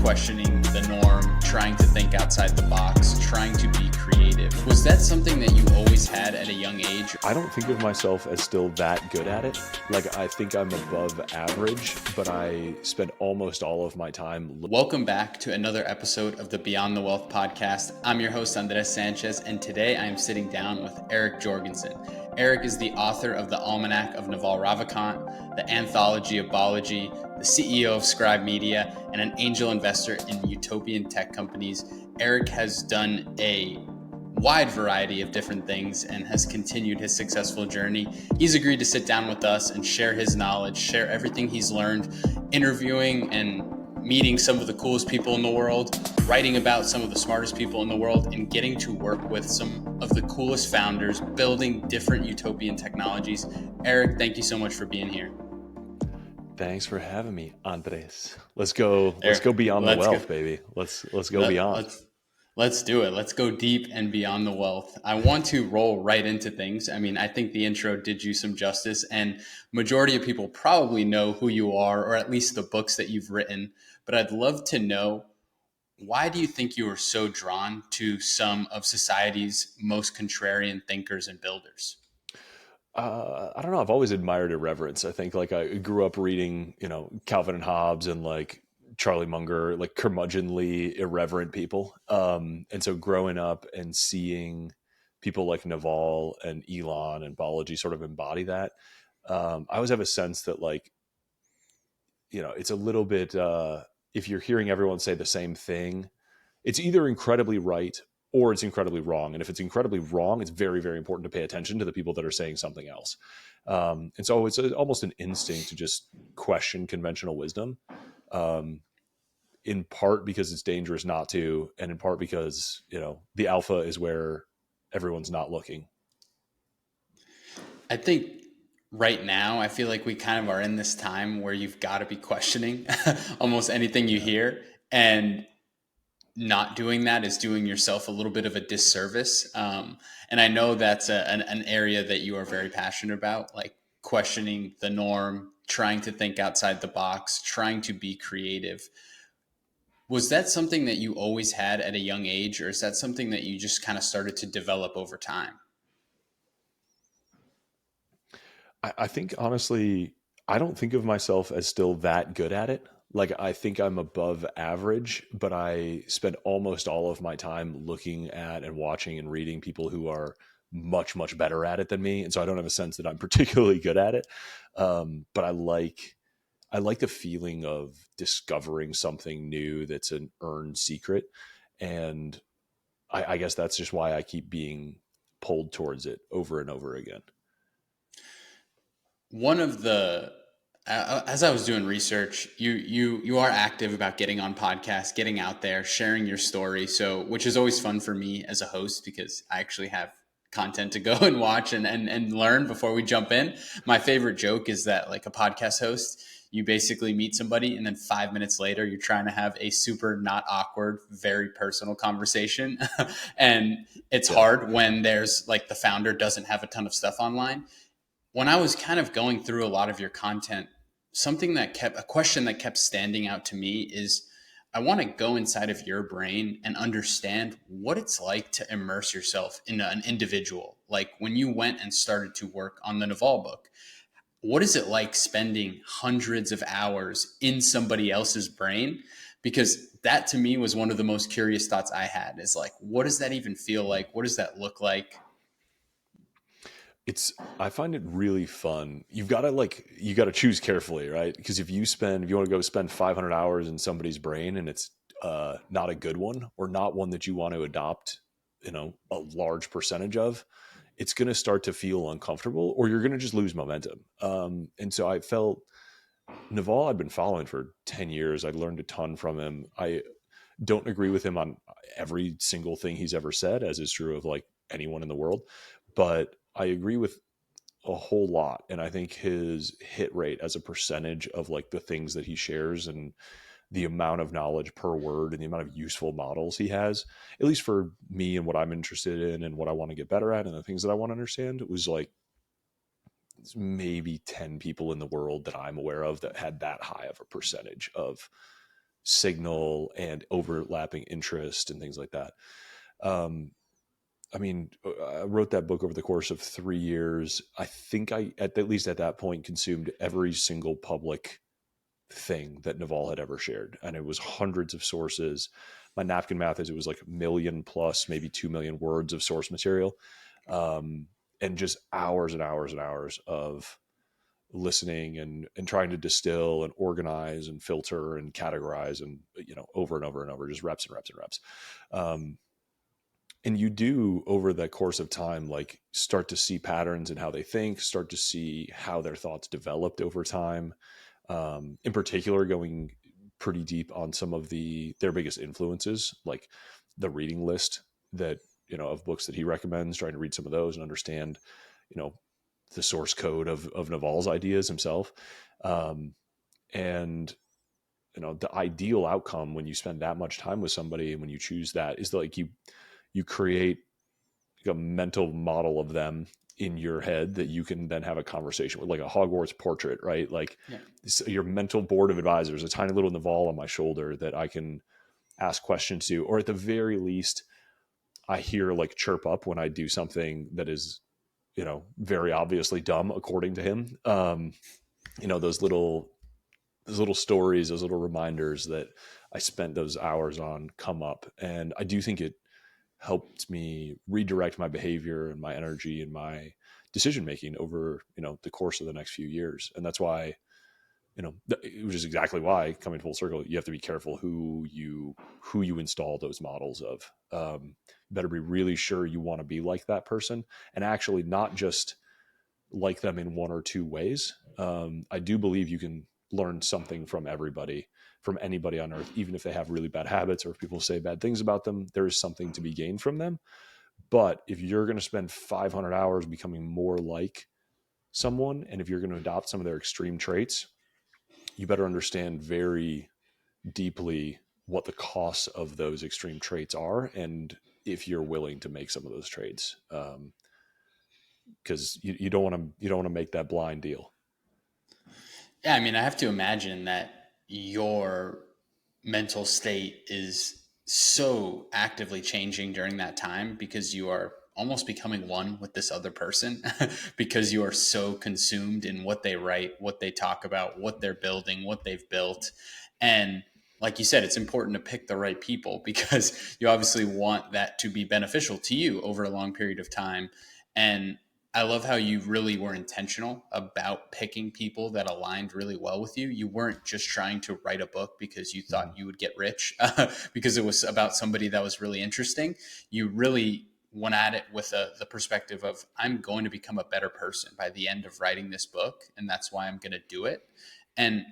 questioning the norm, trying to think outside the box, trying to be creative. Was that something that you always had at a young age? I don't think of myself as still that good at it. Like, I think I'm above average, but I spend almost all of my time. Welcome back to another episode of the Beyond the Wealth podcast. I'm your host, Andres Sanchez, and today I am sitting down with Eric Jorgenson. Eric is the author of the Almanac of Naval Ravikant, the Anthology of Balaji, the CEO of Scribe Media, and an angel investor in utopian tech companies. Eric has done a wide variety of different things and has continued his successful journey. He's agreed to sit down with us and share his knowledge, share everything he's learned, interviewing and meeting some of the coolest people in the world, writing about some of the smartest people in the world, and getting to work with some of the coolest founders, building different utopian technologies. Eric, thank you so much for being here. Thanks for having me, Andres. Let's go beyond the wealth, baby. Let's go beyond. Let's do it. Let's go deep and beyond the wealth. I want to roll right into things. I mean, I think the intro did you some justice, and majority of people probably know who you are, or at least the books that you've written. But I'd love to know, why do you think you are so drawn to some of society's most contrarian thinkers and builders? I don't know. I've always admired irreverence. I think like I grew up reading, Calvin and Hobbes and like Charlie Munger, like curmudgeonly, irreverent people. And so growing up and seeing people like Naval and Elon and Balaji sort of embody that, I always have a sense that like, it's a little bit, if you're hearing everyone say the same thing, it's either incredibly right or it's incredibly wrong. And if it's incredibly wrong, it's very, very important to pay attention to the people that are saying something else. And so it's almost an instinct to just question conventional wisdom, in part because it's dangerous not to, and in part because, the alpha is where everyone's not looking. I think right now, I feel like we kind of are in this time where you've got to be questioning almost anything you hear, and not doing that is doing yourself a little bit of a disservice. And I know that's an area that you are very passionate about, like questioning the norm, trying to think outside the box, trying to be creative. Was that something that you always had at a young age, or is that something that you just kind of started to develop over time? I think honestly, I don't think of myself as still that good at it. Like, I think I'm above average, but I spend almost all of my time looking at and watching and reading people who are much, much better at it than me. And so I don't have a sense that I'm particularly good at it. But I like the feeling of discovering something new that's an earned secret. And I guess that's just why I keep being pulled towards it over and over again. One of the as I was doing research, you are active about getting on podcasts, getting out there, sharing your story. So, which is always fun for me as a host, because I actually have content to go and watch and learn before we jump in. My favorite joke is that, like, a podcast host, you basically meet somebody and then 5 minutes later you're trying to have a super not awkward, very personal conversation. And it's hard when there's like the founder doesn't have a ton of stuff online. When I was kind of going through a lot of your content, a question that kept standing out to me is, I want to go inside of your brain and understand what it's like to immerse yourself in an individual. Like when you went and started to work on the Naval book, what is it like spending hundreds of hours in somebody else's brain? Because that to me was one of the most curious thoughts I had, is like, what does that even feel like? What does that look like? I find it really fun. You got to choose carefully, right? Because if you want to go spend 500 hours in somebody's brain and it's not a good one, or not one that you want to adopt, a large percentage of, it's going to start to feel uncomfortable, or you're going to just lose momentum. And so I felt Naval, I'd been following for 10 years. I learned a ton from him. I don't agree with him on every single thing he's ever said, as is true of like anyone in the world, but I agree with a whole lot. And I think his hit rate as a percentage of like the things that he shares and the amount of knowledge per word and the amount of useful models he has, at least for me and what I'm interested in and what I want to get better at and the things that I want to understand, it was like maybe 10 people in the world that I'm aware of that had that high of a percentage of signal and overlapping interest and things like that. I mean, I wrote that book over the course of 3 years. I think I, at least at that point, consumed every single public thing that Naval had ever shared. And it was hundreds of sources. My napkin math is it was like a million plus, maybe 2 million words of source material. And just hours and hours and hours of listening and trying to distill and organize and filter and categorize and, over and over and over, just reps and reps and reps. And you do, over the course of time, like start to see patterns in how they think, start to see how their thoughts developed over time. In particular, going pretty deep on some of their biggest influences, like the reading list that, of books that he recommends, trying to read some of those and understand, the source code of Naval's ideas himself. And, the ideal outcome when you spend that much time with somebody and when you choose that is like you create a mental model of them in your head that you can then have a conversation with, like a Hogwarts portrait, right? Like your mental board of advisors, a tiny little Naval on my shoulder that I can ask questions to, or at the very least, I hear like chirp up when I do something that is, very obviously dumb according to him. Those little stories, those little reminders that I spent those hours on come up. And I do think it helped me redirect my behavior and my energy and my decision making over, the course of the next few years. And that's why, which is exactly why, coming full circle, you have to be careful who you install those models of. You better be really sure you want to be like that person, and actually not just like them in one or two ways. I do believe you can learn something from everybody, from anybody on earth, even if they have really bad habits or if people say bad things about them. There is something to be gained from them. But if you're going to spend 500 hours becoming more like someone, and if you're going to adopt some of their extreme traits, you better understand very deeply what the costs of those extreme traits are, and if you're willing to make some of those trades, because you don't want to make that blind deal. Yeah, I mean, I have to imagine that your mental state is so actively changing during that time because you are almost becoming one with this other person because you are so consumed in what they write, what they talk about, what they're building, what they've built. And like you said, it's important to pick the right people because you obviously want that to be beneficial to you over a long period of time. And I love how you really were intentional about picking people that aligned really well with you. You weren't just trying to write a book because you thought you would get rich because it was about somebody that was really interesting. You really went at it with the perspective of, I'm going to become a better person by the end of writing this book, and that's why I'm going to do it. And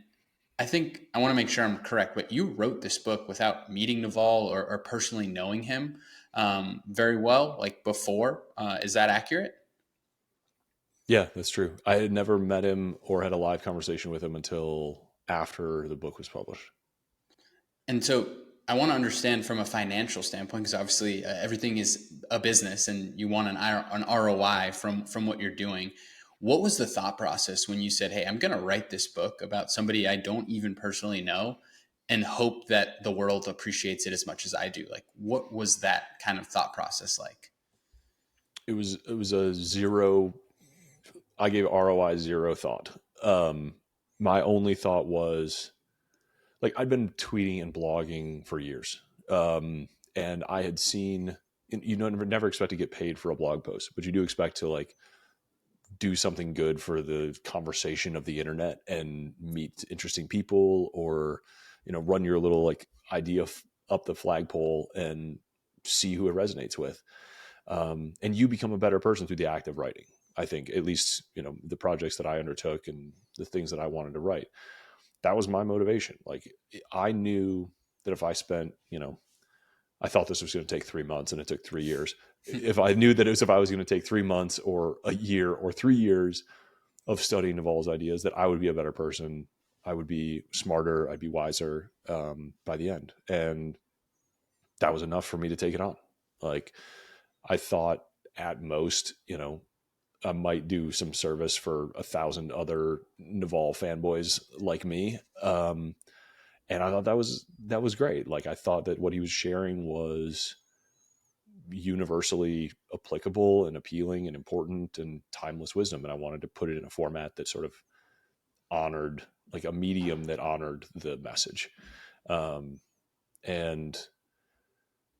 I think I want to make sure I'm correct, but you wrote this book without meeting Naval or personally knowing him very well, like before. Is that accurate? Yeah, that's true. I had never met him or had a live conversation with him until after the book was published. And so I want to understand from a financial standpoint, because obviously everything is a business and you want an ROI from what you're doing. What was the thought process when you said, hey, I'm going to write this book about somebody I don't even personally know and hope that the world appreciates it as much as I do? Like, what was that kind of thought process like? It was a zero. I gave ROI zero thought. My only thought was, like, I'd been tweeting and blogging for years. And I had seen, never expect to get paid for a blog post, but you do expect to like do something good for the conversation of the internet and meet interesting people, or, run your little like idea up the flagpole and see who it resonates with. And you become a better person through the act of writing. I think, at least, the projects that I undertook and the things that I wanted to write, that was my motivation. Like, I knew that if I spent, I thought this was going to take 3 months and it took 3 years. If I knew that if I was going to take 3 months or a year or 3 years of studying Naval's ideas, that I would be a better person. I would be smarter. I'd be wiser by the end. And that was enough for me to take it on. Like, I thought at most, I might do some service for 1,000 other Naval fanboys like me. And I thought that was great. Like, I thought that what he was sharing was universally applicable and appealing and important and timeless wisdom. And I wanted to put it in a format that sort of honored, like a medium that honored the message. Um, and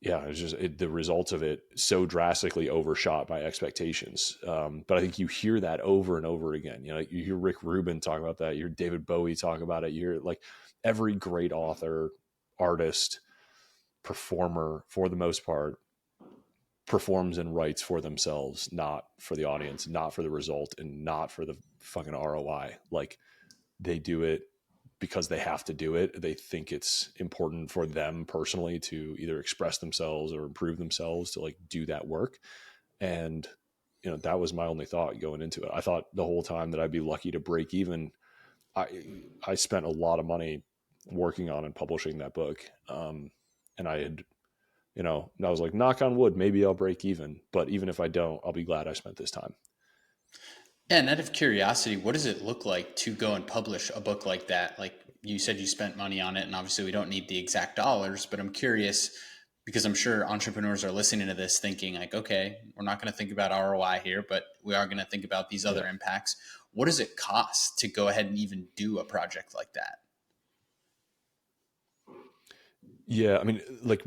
yeah, it was just the results of it so drastically overshot my expectations. But I think you hear that over and over again. You know, you hear Rick Rubin talk about that. You hear David Bowie talk about it. You hear like every great author, artist, performer, for the most part, performs and writes for themselves, not for the audience, not for the result, and not for the fucking ROI. Like, they do it because they have to do it. They think it's important for them personally to either express themselves or improve themselves to like do that work. And, you know, that was my only thought going into it. I thought the whole time that I'd be lucky to break even. I spent a lot of money working on and publishing that book. And I had, you know, I was like, knock on wood, maybe I'll break even. But even if I don't, I'll be glad I spent this time. Yeah, and out of curiosity, what does it look like to go and publish a book like that? Like you said, you spent money on it, and obviously we don't need the exact dollars, but I'm curious because I'm sure entrepreneurs are listening to this thinking like, okay, we're not going to think about ROI here, but we are going to think about these Yeah. other impacts. What does it cost to go ahead and even do a project like that? Yeah. I mean, like,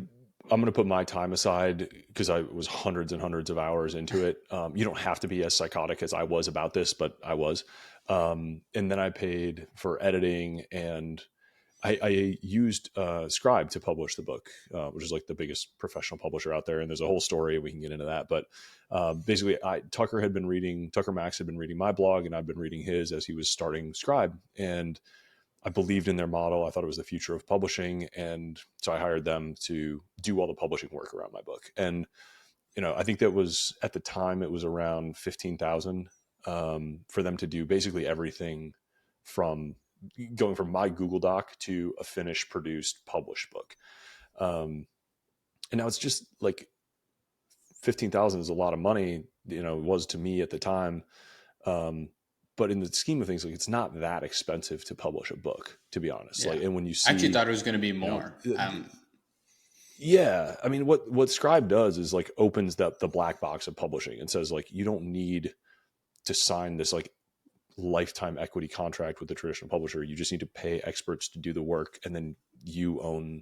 I'm going to put my time aside because I was hundreds and hundreds of hours into it. You don't have to be as psychotic as I was about this, but I was. And then I paid for editing, and I used Scribe to publish the book, which is like the biggest professional publisher out there. And there's a whole story, and we can get into that. But basically, Tucker Max had been reading my blog, and I've been reading his as he was starting Scribe. And I believed in their model. I thought it was the future of publishing. And so I hired them to do all the publishing work around my book. And, you know, I think that was at the time, it was around 15,000 for them to do basically everything from going from my Google Doc to a finished, produced, published book. And now it's just like 15,000 is a lot of money, you know, it was to me at the time. Um, but in the scheme of things, like, it's not that expensive to publish a book, to be honest. Yeah. Like, and when you I actually see, thought it was going to be you know, more. yeah, I mean, what Scribe does is like opens the black box of publishing and says like, you don't need to sign this like lifetime equity contract with the traditional publisher. You just need to pay experts to do the work, and then you own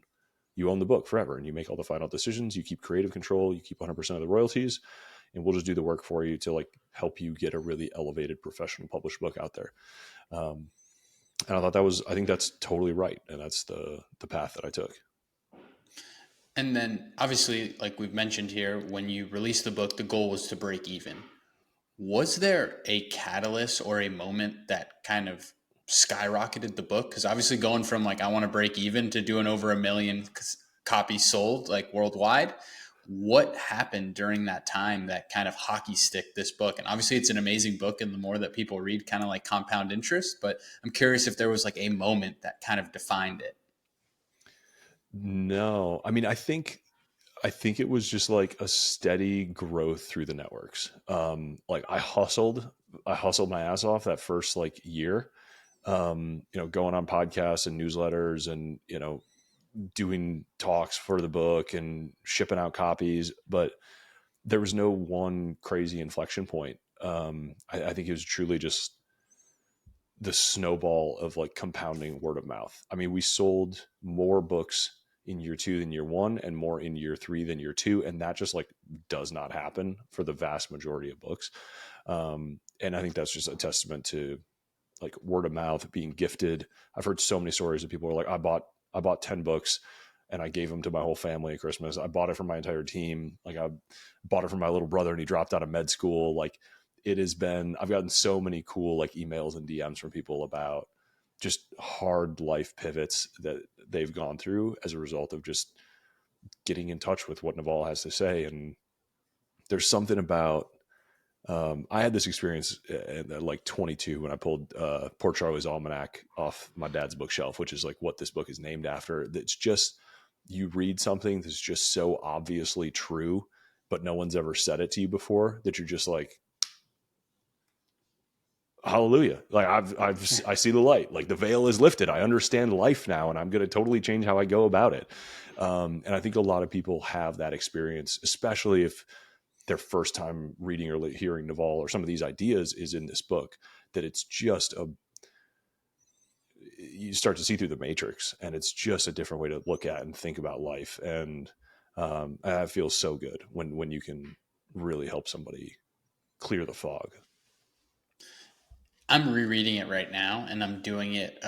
the book forever, and you make all the final decisions. You keep creative control. You keep 100% of the royalties, and we'll just do the work for you to like help you get a really elevated professional published book out there. And I think that's totally right. And that's the path that I took. And then obviously, like we've mentioned here, when you released the book, the goal was to break even. Was there a catalyst or a moment that kind of skyrocketed the book? Because obviously, going from like I want to break even to doing over 1 million copies sold like worldwide, what happened during that time that kind of hockey stick this book? And obviously, it's an amazing book, and the more that people read, kind of like compound interest. But I'm curious if there was like a moment that kind of defined it. No, I mean, I think it was just like a steady growth through the networks. Like, I hustled my ass off that first like year, you know, going on podcasts and newsletters and, you know, doing talks for the book and shipping out copies. But there was no one crazy inflection point. I think it was truly just the snowball of like compounding word of mouth. I mean, we sold more books in year 2 than year 1, and more in year 3 than year 2. And that just like does not happen for the vast majority of books. And I think that's just a testament to like word of mouth, being gifted. I've heard so many stories of people who are like, I bought 10 books and I gave them to my whole family at Christmas. I bought it for my entire team. Like, I bought it for my little brother and he dropped out of med school. Like, I've gotten so many cool like emails and DMs from people about just hard life pivots that they've gone through as a result of just getting in touch with what Naval has to say. And there's something about, I had this experience at like 22 when I pulled Port Charlie's Almanac off my dad's bookshelf, which is like what this book is named after. It's just, you read something that's just so obviously true, but no one's ever said it to you before, that you're just like, hallelujah. Like I see the light, like the veil is lifted. I understand life now, and I'm going to totally change how I go about it. And I think a lot of people have that experience, especially if their first time reading or hearing Naval or some of these ideas is in this book, that it's just you start to see through the matrix, and it's just a different way to look at and think about life. And that feels so good when you can really help somebody clear the fog. I'm rereading it right now, and I'm doing it.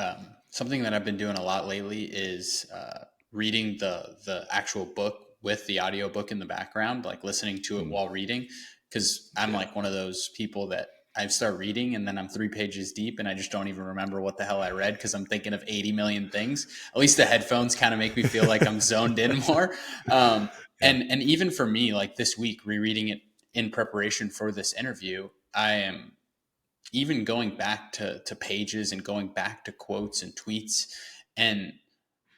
Something that I've been doing a lot lately is reading the actual book with the audiobook in the background, like listening to it Mm, while reading. Because I'm yeah. like one of those people that I start reading and then I'm 3 pages deep and I just don't even remember what the hell I read because I'm thinking of 80 million things. At least the headphones kind of make me feel like I'm zoned in more. Um, Yeah. and even for me, like this week, rereading it in preparation for this interview, I am even going back to pages and going back to quotes and tweets and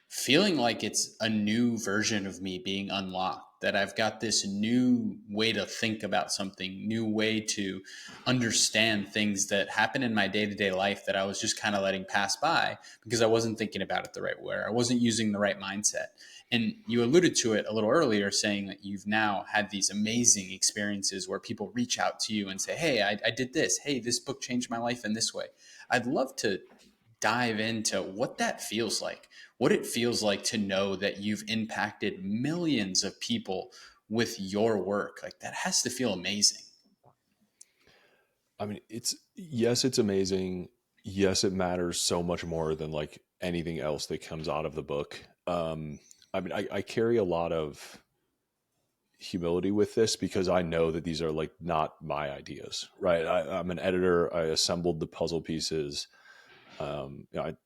feeling like it's a new version of me being unlocked, that I've got this new way to think about something, new way to understand things that happen in my day-to-day life that I was just kind of letting pass by because I wasn't thinking about it the right way. I wasn't using the right mindset. And you alluded to it a little earlier, saying that you've now had these amazing experiences where people reach out to you and say, hey, I did this. Hey, this book changed my life in this way. I'd love to dive into what that feels like, what it feels like to know that you've impacted millions of people with your work. Like that has to feel amazing. I mean, it's amazing. Yes, it matters so much more than like anything else that comes out of the book. I mean, I carry a lot of humility with this because I know that these are like not my ideas, right? I'm an editor. I assembled the puzzle pieces. I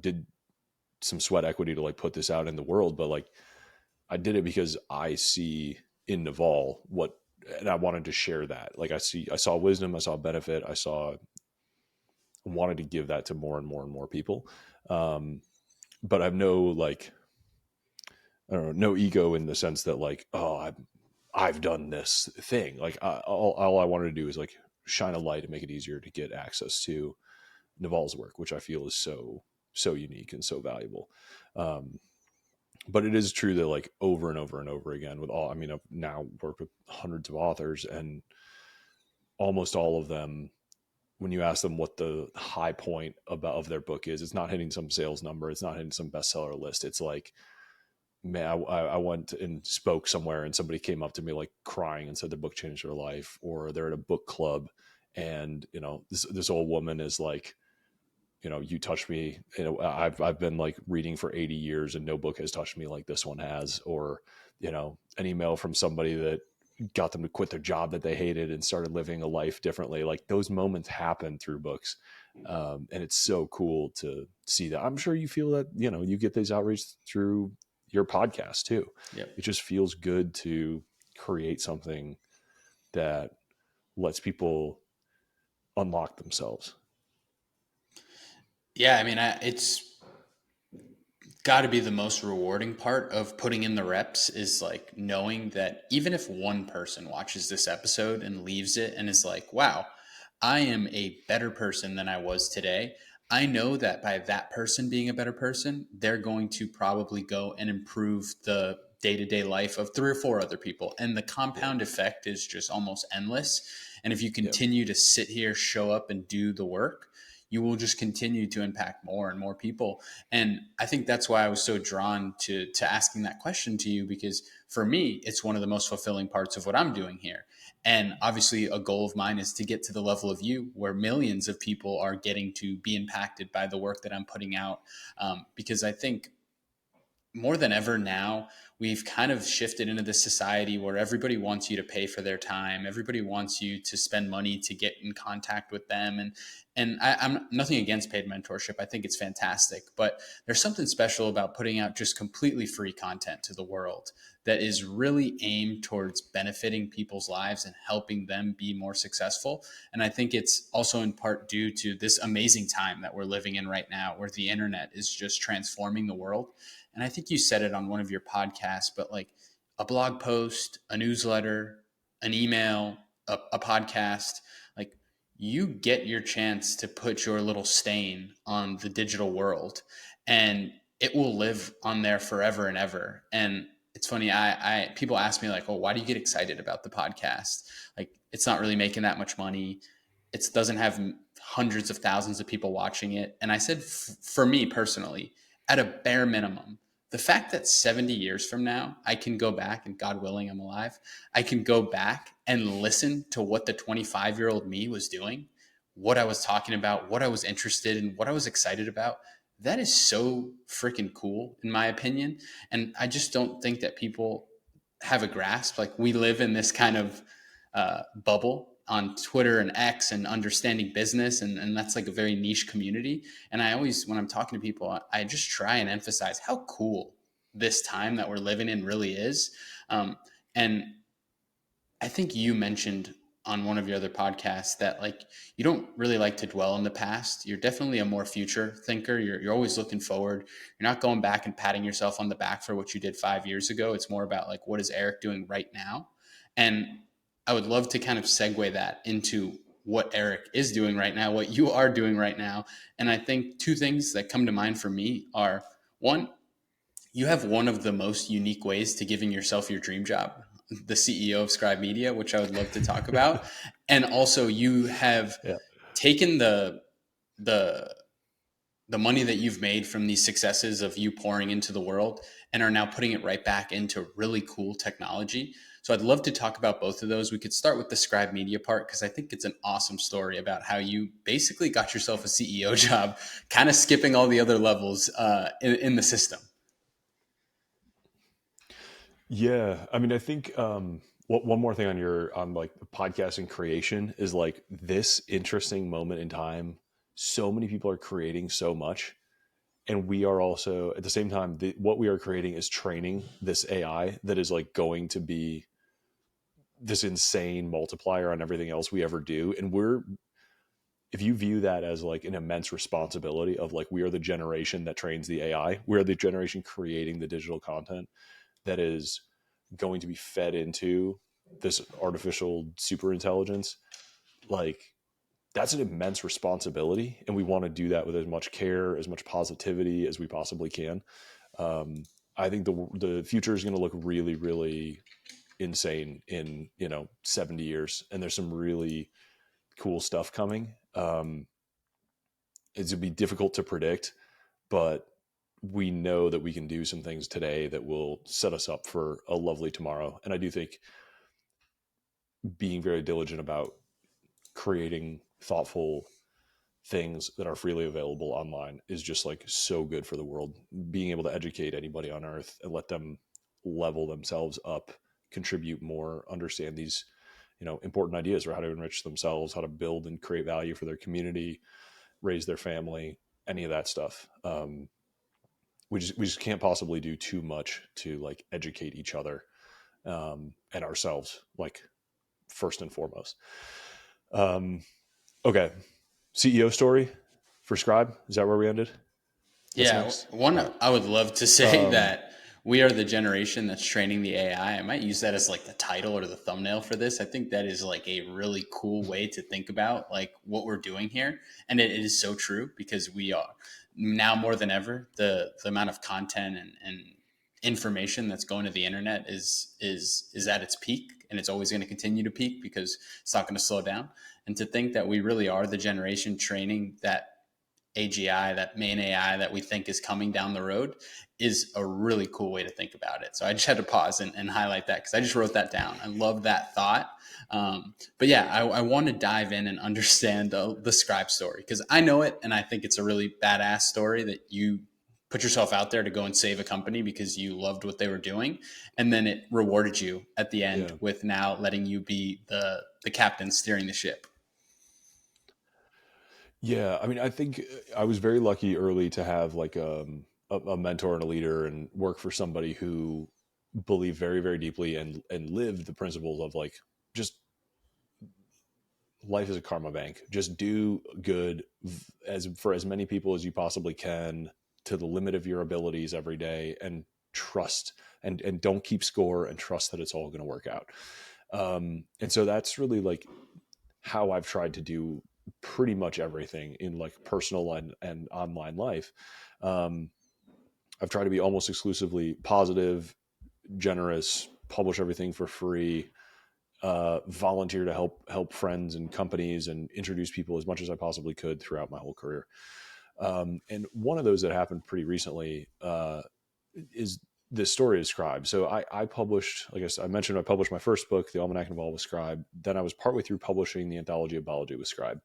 did some sweat equity to like put this out in the world, but like I did it because I see in Naval and I wanted to share that. Like I saw wisdom, I saw benefit, wanted to give that to more and more and more people. But I have no like, I don't know, no ego in the sense that like, oh, I've done this thing. Like all I wanted to do is like shine a light and make it easier to get access to Naval's work, which I feel is so unique and so valuable. Um, but it is true that like over and over and over again with all, I mean, I've now worked with hundreds of authors, and almost all of them, when you ask them what the high point of their book is, it's not hitting some sales number, it's not hitting some bestseller list. It's like, man, I went and spoke somewhere and somebody came up to me like crying and said the book changed their life, or they're at a book club and this old woman is like, you touched me. I've been like reading for 80 years and no book has touched me like this one has. Or, an email from somebody that got them to quit their job that they hated and started living a life differently. Like those moments happen through books. And it's so cool to see that. I'm sure you feel that, you get these outreach through your podcast too. Yep. It just feels good to create something that lets people unlock themselves. Yeah. I mean, it's got to be the most rewarding part of putting in the reps is like knowing that even if one person watches this episode and leaves it and is like, wow, I am a better person than I was today. I know that by that person being a better person, they're going to probably go and improve the day to day life of 3 or 4 other people. And the Yeah. compound effect is just almost endless. And if you Yeah. continue to sit here, show up, and do the work, you will just continue to impact more and more people. And I think that's why I was so drawn to asking that question to you, because for me, it's one of the most fulfilling parts of what I'm doing here. And obviously, a goal of mine is to get to the level of you where millions of people are getting to be impacted by the work that I'm putting out. Because I think more than ever now, we've kind of shifted into this society where everybody wants you to pay for their time. Everybody wants you to spend money to get in contact with them. I'm nothing against paid mentorship. I think it's fantastic, but there's something special about putting out just completely free content to the world that is really aimed towards benefiting people's lives and helping them be more successful. And I think it's also in part due to this amazing time that we're living in right now, where the internet is just transforming the world. And I think you said it on one of your podcasts, but like a blog post, a newsletter, an email, a podcast, like you get your chance to put your little stain on the digital world, and it will live on there forever and ever. And it's funny, I people ask me like, oh, why do you get excited about the podcast? Like, it's not really making that much money. It doesn't have hundreds of thousands of people watching it. And I said, for me personally, at a bare minimum, the fact that 70 years from now, I can go back, and God willing, I'm alive, I can go back and listen to what the 25-year-old me was doing, what I was talking about, what I was interested in, what I was excited about. That is so freaking cool, in my opinion. And I just don't think that people have a grasp. Like, we live in this kind of bubble on Twitter and X and understanding business. And that's like a very niche community. And I always, when I'm talking to people, I just try and emphasize how cool this time that we're living in really is. And I think you mentioned on one of your other podcasts that like you don't really like to dwell in the past. You're definitely a more future thinker. You're always looking forward. You're not going back and patting yourself on the back for what you did 5 years ago. It's more about like, what is Eric doing right now? And I would love to kind of segue that into what Eric is doing right now, what you are doing right now. And I think two things that come to mind for me are, one, you have one of the most unique ways to giving yourself your dream job, the CEO of Scribe Media, which I would love to talk about. And also, you have Yeah. taken the the money that you've made from these successes of you pouring into the world and are now putting it right back into really cool technology. So I'd love to talk about both of those. We could start with the Scribe Media part, because I think it's an awesome story about how you basically got yourself a CEO job, kind of skipping all the other levels in the system. Yeah, I mean, I think one more thing on your on like the podcasting creation is like this interesting moment in time. So many people are creating so much, and we are also at the same time. What we are creating is training this AI that is like going to be this insane multiplier on everything else we ever do. And we're if you view that as like an immense responsibility of like we are the generation that trains the AI, we're the generation creating the digital content that is going to be fed into this artificial super intelligence, like that's an immense responsibility, and we want to do that with as much care, as much positivity as we possibly can. I think the future is going to look really really insane in 70 years, and there's some really cool stuff coming. It's going to be difficult to predict, but we know that we can do some things today that will set us up for a lovely tomorrow. And I do think being very diligent about creating thoughtful things that are freely available online is just like so good for the world. Being able to educate anybody on earth and let them level themselves up, contribute more, understand these important ideas for how to enrich themselves, how to build and create value for their community, raise their family, any of that stuff. We just can't possibly do too much to like educate each other and ourselves, like first and foremost. Okay, CEO story for Scribe. Is that where we ended? What's Yeah, next? one, All right. I would love to say that we are the generation that's training the AI. I might use that as like the title or the thumbnail for this. I think that is like a really cool way to think about like what we're doing here. And it is so true, because we are now more than ever, the amount of content and information that's going to the internet is at its peak, and it's always going to continue to peak because it's not going to slow down. And to think that we really are the generation training that AGI, that main AI that we think is coming down the road, is a really cool way to think about it. So I just had to pause and highlight that, because I just wrote that down. I love that thought. But yeah, I want to dive in and understand the Scribe story, because I know it, and I think it's a really badass story that you put yourself out there to go and save a company because you loved what they were doing, and then it rewarded you at the end Yeah. with now letting you be the captain steering the ship. Yeah. I mean, I think I was very lucky early to have like a mentor and a leader and work for somebody who believed very, very deeply and lived the principles of like just life is a karma bank. Just do good as for as many people as you possibly can to the limit of your abilities every day, and trust and don't keep score, and trust that it's all going to work out. And so that's really like how I've tried to do pretty much everything in like personal and online life. I've tried to be almost exclusively positive, generous, publish everything for free, volunteer to help friends and companies and introduce people as much as I possibly could throughout my whole career. And one of those that happened pretty recently is the story of Scribe. So I published, like I mentioned, I published my first book, The Almanac of Naval with Scribe. Then I was partway through publishing the Anthology of Balaji with Scribe.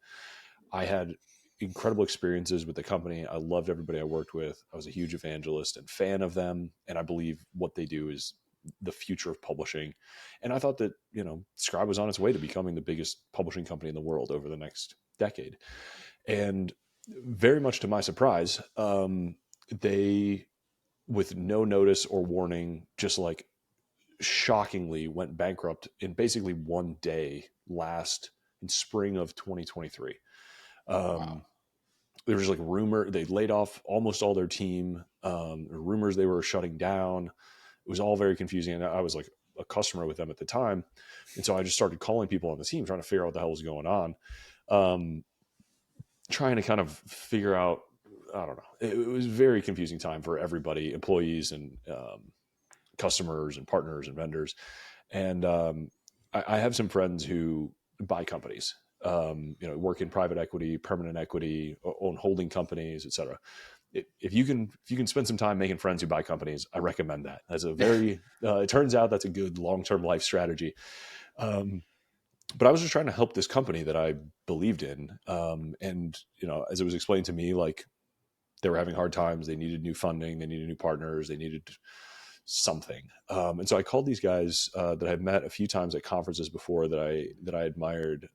I had incredible experiences with the company. I loved everybody I worked with. I was a huge evangelist and fan of them. And I believe what they do is the future of publishing. And I thought that, Scribe was on its way to becoming the biggest publishing company in the world over the next decade. And very much to my surprise, they, with no notice or warning, just like shockingly went bankrupt in basically one day in spring of 2023. Wow. There was like rumor they laid off almost all their team. Rumors they were shutting down. It was all very confusing. And I was like a customer with them at the time. And so I just started calling people on the team, trying to figure out what the hell was going on. Trying to kind of figure out, I don't know. It was a very confusing time for everybody, employees and customers and partners and vendors. And I have some friends who buy companies, work in private equity, permanent equity, own holding companies, et cetera. If you can spend some time making friends who buy companies, I recommend that. As a very, it turns out that's a good long-term life strategy. But I was just trying to help this company that I believed in. And, as it was explained to me, like they were having hard times. They needed new funding. They needed new partners. They needed something. And so I called these guys that I've met a few times at conferences before that I admired,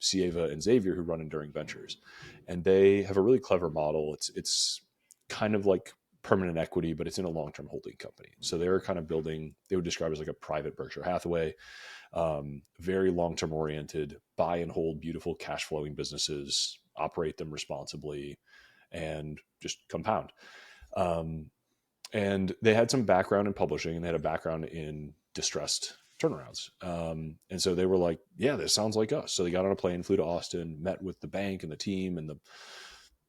Sieva and Xavier, who run Enduring Ventures. And they have a really clever model. It's kind of like permanent equity, but it's in a long-term holding company. So they're kind of building, they would describe it as like a private Berkshire Hathaway, very long-term oriented, buy and hold beautiful cash flowing businesses, operate them responsibly, and just compound. And they had some background in publishing, and they had a background in distressed turnarounds. And so they were like, yeah, this sounds like us. So they got on a plane, flew to Austin, met with the bank and the team and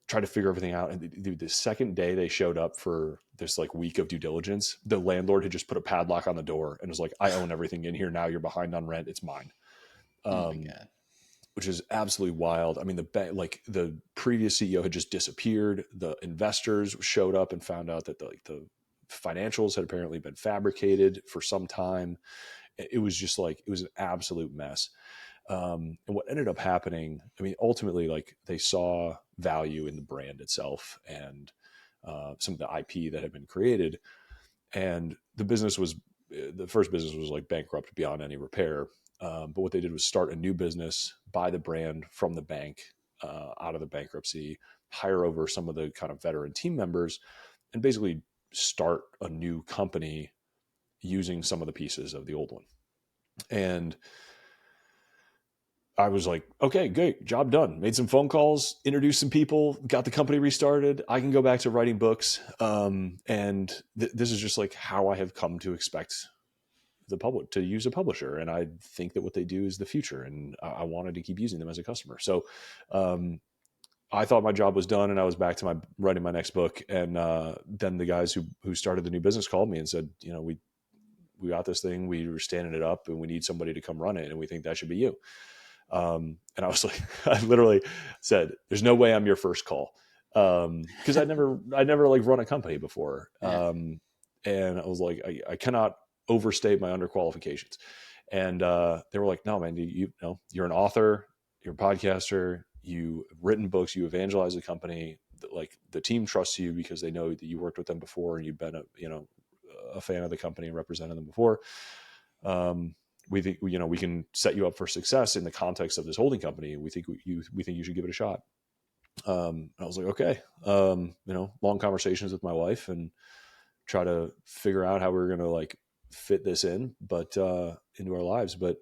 tried to figure everything out. And the second day they showed up for this like week of due diligence, the landlord had just put a padlock on the door and was like, I own everything in here now. You're behind on rent. It's mine. Oh my God. Which is absolutely wild. I mean, the previous CEO had just disappeared. The investors showed up and found out that the financials had apparently been fabricated for some time. It was just like, it was an absolute mess. And what ended up happening, I mean, ultimately, like they saw value in the brand itself and some of the IP that had been created. And the first business was like bankrupt beyond any repair. But what they did was start a new business, buy the brand from the bank out of the bankruptcy, hire over some of the kind of veteran team members, and basically start a new company using some of the pieces of the old one. And I was like, okay, great, job done. Made some phone calls, introduced some people, got the company restarted. I can go back to writing books. And this is just like how I have come to expect the public to use a publisher. And I think that what they do is the future. And I wanted to keep using them as a customer. So I thought my job was done and I was back to writing my next book. And then the guys who started the new business called me and said, we got this thing, we were standing it up and we need somebody to come run it. And we think that should be you. And I was like, I literally said, there's no way I'm your first call. Cause I never like run a company before. Yeah. And I was like, I cannot overstate my underqualifications. And they were like, no, man, you're an author, you're a podcaster, you've written books, you evangelize the company. Like the team trusts you because they know that you worked with them before and you've been a fan of the company and represented them before. We think, we can set you up for success in the context of this holding company. We think you should give it a shot. I was like, okay, long conversations with my wife and try to figure out how we were going to like fit this in, but into our lives. But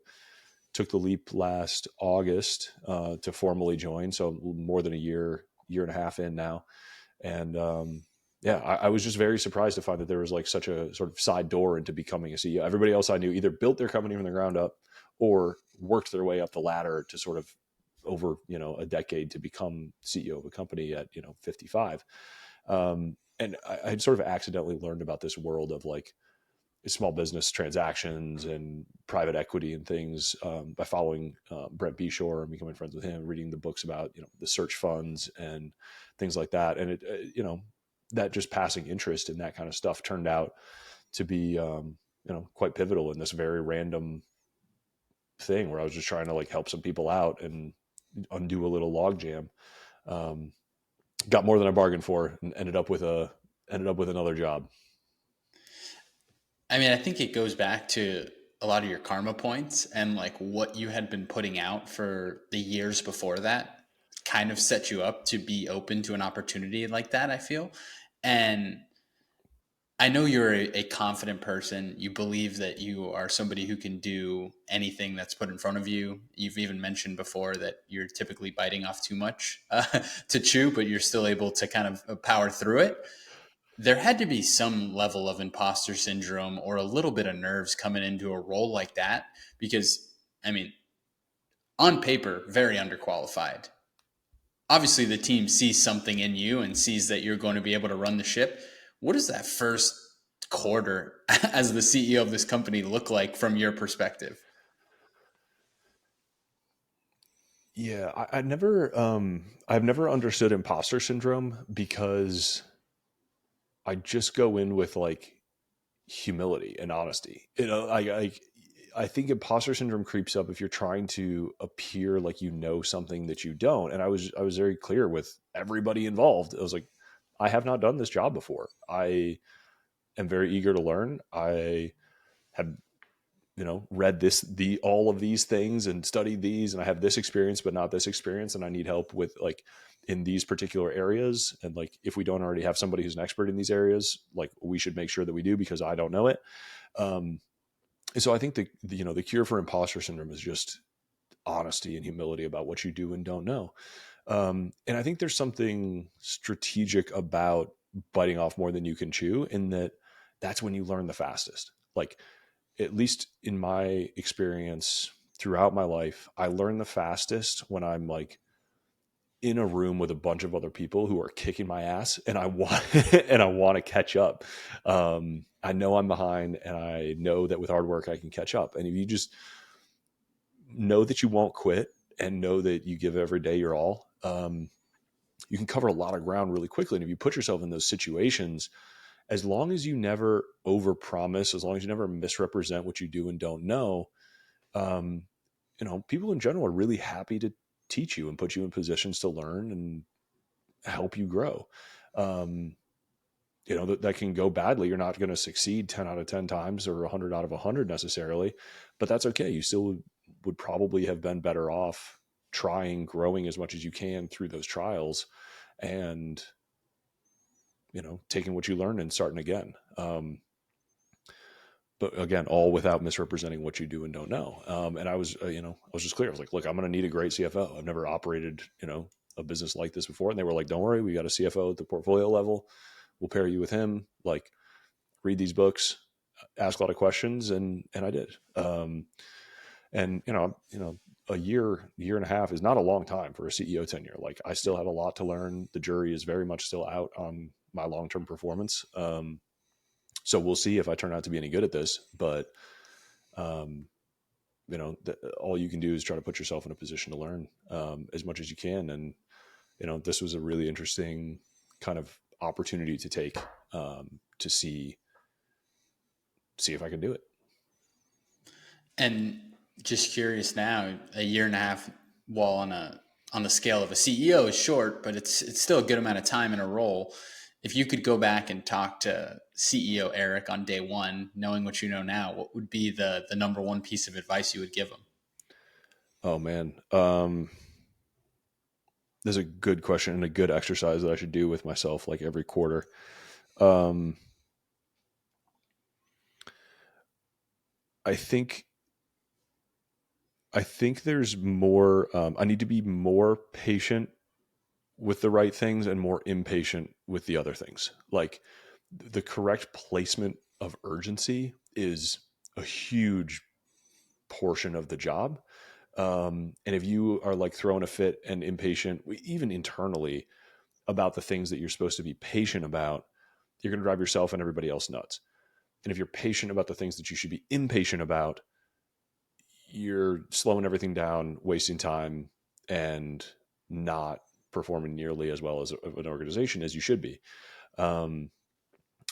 took the leap last August to formally join. So more than a year and a half in now. And I was just very surprised to find that there was like such a sort of side door into becoming a CEO. Everybody else I knew either built their company from the ground up or worked their way up the ladder to sort of over, a decade to become CEO of a company at, 55. And I had sort of accidentally learned about this world of like small business transactions and private equity and things by following Brent Beshore and becoming friends with him, reading the books about, the search funds and things like that. And that just passing interest in that kind of stuff turned out to be, quite pivotal in this very random thing where I was just trying to like help some people out and undo a little logjam. Got more than I bargained for and ended up with another job. I mean, I think it goes back to a lot of your karma points and like what you had been putting out for the years before that kind of set you up to be open to an opportunity like that, I feel. And I know you're a confident person. You believe that you are somebody who can do anything that's put in front of you. You've even mentioned before that you're typically biting off too much to chew, but you're still able to kind of power through it. There had to be some level of imposter syndrome or a little bit of nerves coming into a role like that because, I mean, on paper, very underqualified. Obviously, the team sees something in you and sees that you're going to be able to run the ship. What does that first quarter as the CEO of this company look like from your perspective? Yeah, I've never understood imposter syndrome because I just go in with like humility and honesty. I think imposter syndrome creeps up if you're trying to appear like you know something that you don't. And I was very clear with everybody involved. I was like, I have not done this job before. I am very eager to learn. I had read all of these things and studied these, and I have this experience but not this experience, and I need help with like in these particular areas. And like if we don't already have somebody who's an expert in these areas, like we should make sure that we do because I don't know it. And so I think the cure for imposter syndrome is just honesty and humility about what you do and don't know. And I think there's something strategic about biting off more than you can chew, in that that's when you learn the fastest. Like, at least in my experience throughout my life, I learn the fastest when I'm like in a room with a bunch of other people who are kicking my ass, and I want and I want to catch up. I know I'm behind, and I know that with hard work I can catch up. And if you just know that you won't quit and know that you give every day your all, you can cover a lot of ground really quickly. And if you put yourself in those situations, as long as you never overpromise, as long as you never misrepresent what you do and don't know, um, people in general are really happy to teach you and put you in positions to learn and help you grow. Um, that can go badly. You're not going to succeed 10 out of 10 times or 100 out of 100 necessarily, but that's okay. You still would probably have been better off trying, growing as much as you can through those trials, and taking what you learned and starting again. But again, all without misrepresenting what you do and don't know. And I was, I was just clear. I was like, look, I'm going to need a great CFO. I've never operated, a business like this before. And they were like, don't worry, we got a CFO at the portfolio level. We'll pair you with him. Like, read these books, ask a lot of questions. And I did. And a year and a half is not a long time for a CEO tenure. Like, I still have a lot to learn. The jury is very much still out on my long-term performance. So we'll see if I turn out to be any good at this, but all you can do is try to put yourself in a position to learn as much as you can. And, this was a really interesting kind of opportunity to take to see if I can do it. And just curious now, a year and a half, while on the scale of a CEO is short, but it's still a good amount of time in a role. If you could go back and talk to CEO Eric on day one, knowing what you know now, what would be the number one piece of advice you would give him? Oh man. There's a good question and a good exercise that I should do with myself like every quarter. Um, I think there's more. I need to be more patient with the right things and more impatient with the other things. Like, the correct placement of urgency is a huge portion of the job. And if you are like throwing a fit and impatient, even internally, about the things that you're supposed to be patient about, you're going to drive yourself and everybody else nuts. And if you're patient about the things that you should be impatient about, you're slowing everything down, wasting time, and not performing nearly as well as an organization as you should be. Um,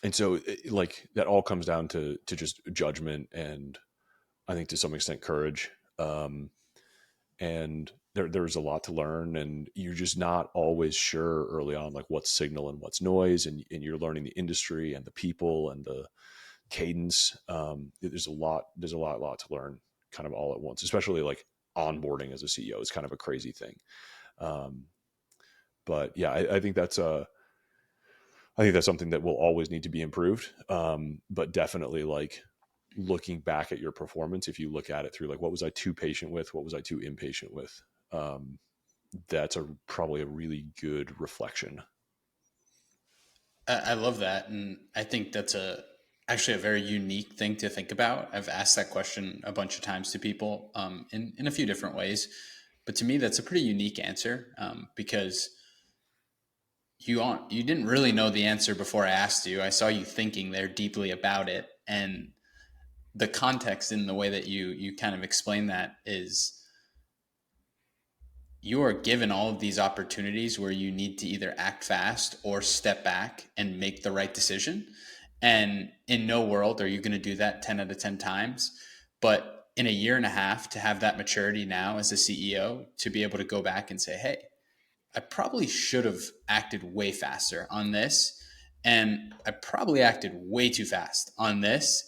and so, like that all comes down to just judgment, and I think to some extent courage. And there's a lot to learn, and you're just not always sure early on, like what's signal and what's noise, and you're learning the industry and the people and the cadence. There's a lot to learn kind of all at once, especially like onboarding as a CEO is kind of a crazy thing. Um, but yeah, I think that's something that will always need to be improved. But definitely like looking back at your performance, if you look at it through like, what was I too patient with? What was I too impatient with? That's probably a really good reflection. I love that, and I think that's actually a very unique thing to think about. I've asked that question a bunch of times to people in a few different ways, but to me, that's a pretty unique answer because you didn't really know the answer before I asked you. I saw you thinking there deeply about it, and the context in the way that you kind of explain that is you are given all of these opportunities where you need to either act fast or step back and make the right decision. And in no world are you going to do that 10 out of 10 times. But in a year and a half, to have that maturity now as a CEO, to be able to go back and say, hey, I probably should have acted way faster on this. And I probably acted way too fast on this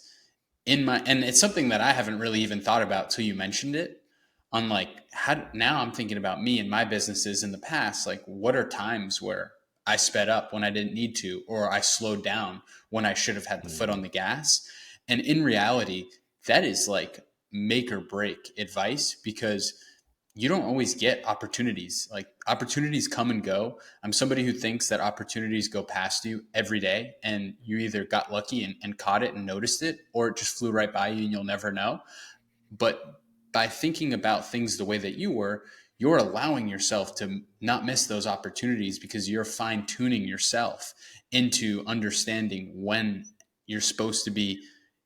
and it's something that I haven't really even thought about till you mentioned it. On like how now I'm thinking about me and my businesses in the past. Like, what are times where I sped up when I didn't need to, or I slowed down when I should have had the foot on Mm-hmm. the gas? And in reality, that is like make or break advice because you don't always get opportunities. Like opportunities come and go. I'm somebody who thinks that opportunities go past you every day and you either got lucky and caught it and noticed it, or it just flew right by you and you'll never know. But by thinking about things the way that you were, you're allowing yourself to not miss those opportunities because you're fine tuning yourself into understanding when you're supposed to be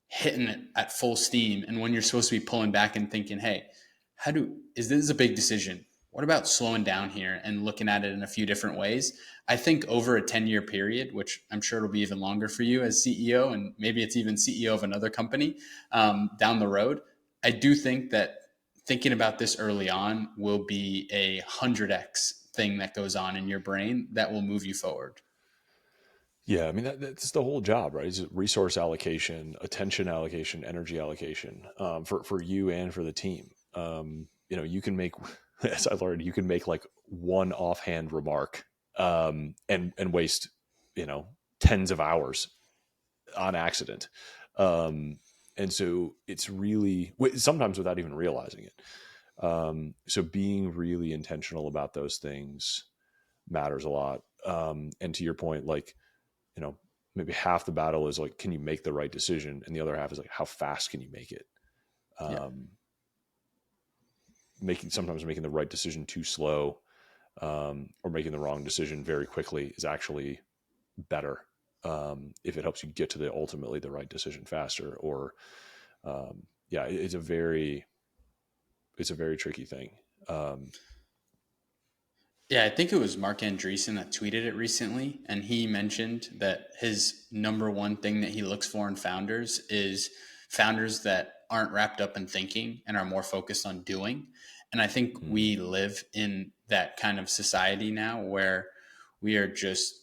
hitting it at full steam and when you're supposed to be pulling back and thinking, hey, is this a big decision? What about slowing down here and looking at it in a few different ways? I think over a 10-year period, which I'm sure it'll be even longer for you as CEO, and maybe it's even CEO of another company down the road, I do think that thinking about this early on will be a 100x thing that goes on in your brain that will move you forward. Yeah, I mean that's the whole job, right? Is resource allocation, attention allocation, energy allocation, for you and for the team. You can make, as I learned, you can make like one offhand remark, and waste, tens of hours on accident. Um, and so it's really sometimes without even realizing it. So being really intentional about those things matters a lot. And to your point, like, you know, maybe half the battle is like, can you make the right decision? And the other half is like, how fast can you make it? Yeah. Um, sometimes making the right decision too slow, or making the wrong decision very quickly is actually better. If it helps you get to ultimately the right decision faster, or, yeah, it's a very tricky thing. Um, Yeah, I think it was Mark Andreessen that tweeted it recently, and he mentioned that his number one thing that he looks for in founders is founders that aren't wrapped up in thinking and are more focused on doing. And I think mm, we live in that kind of society now where we are just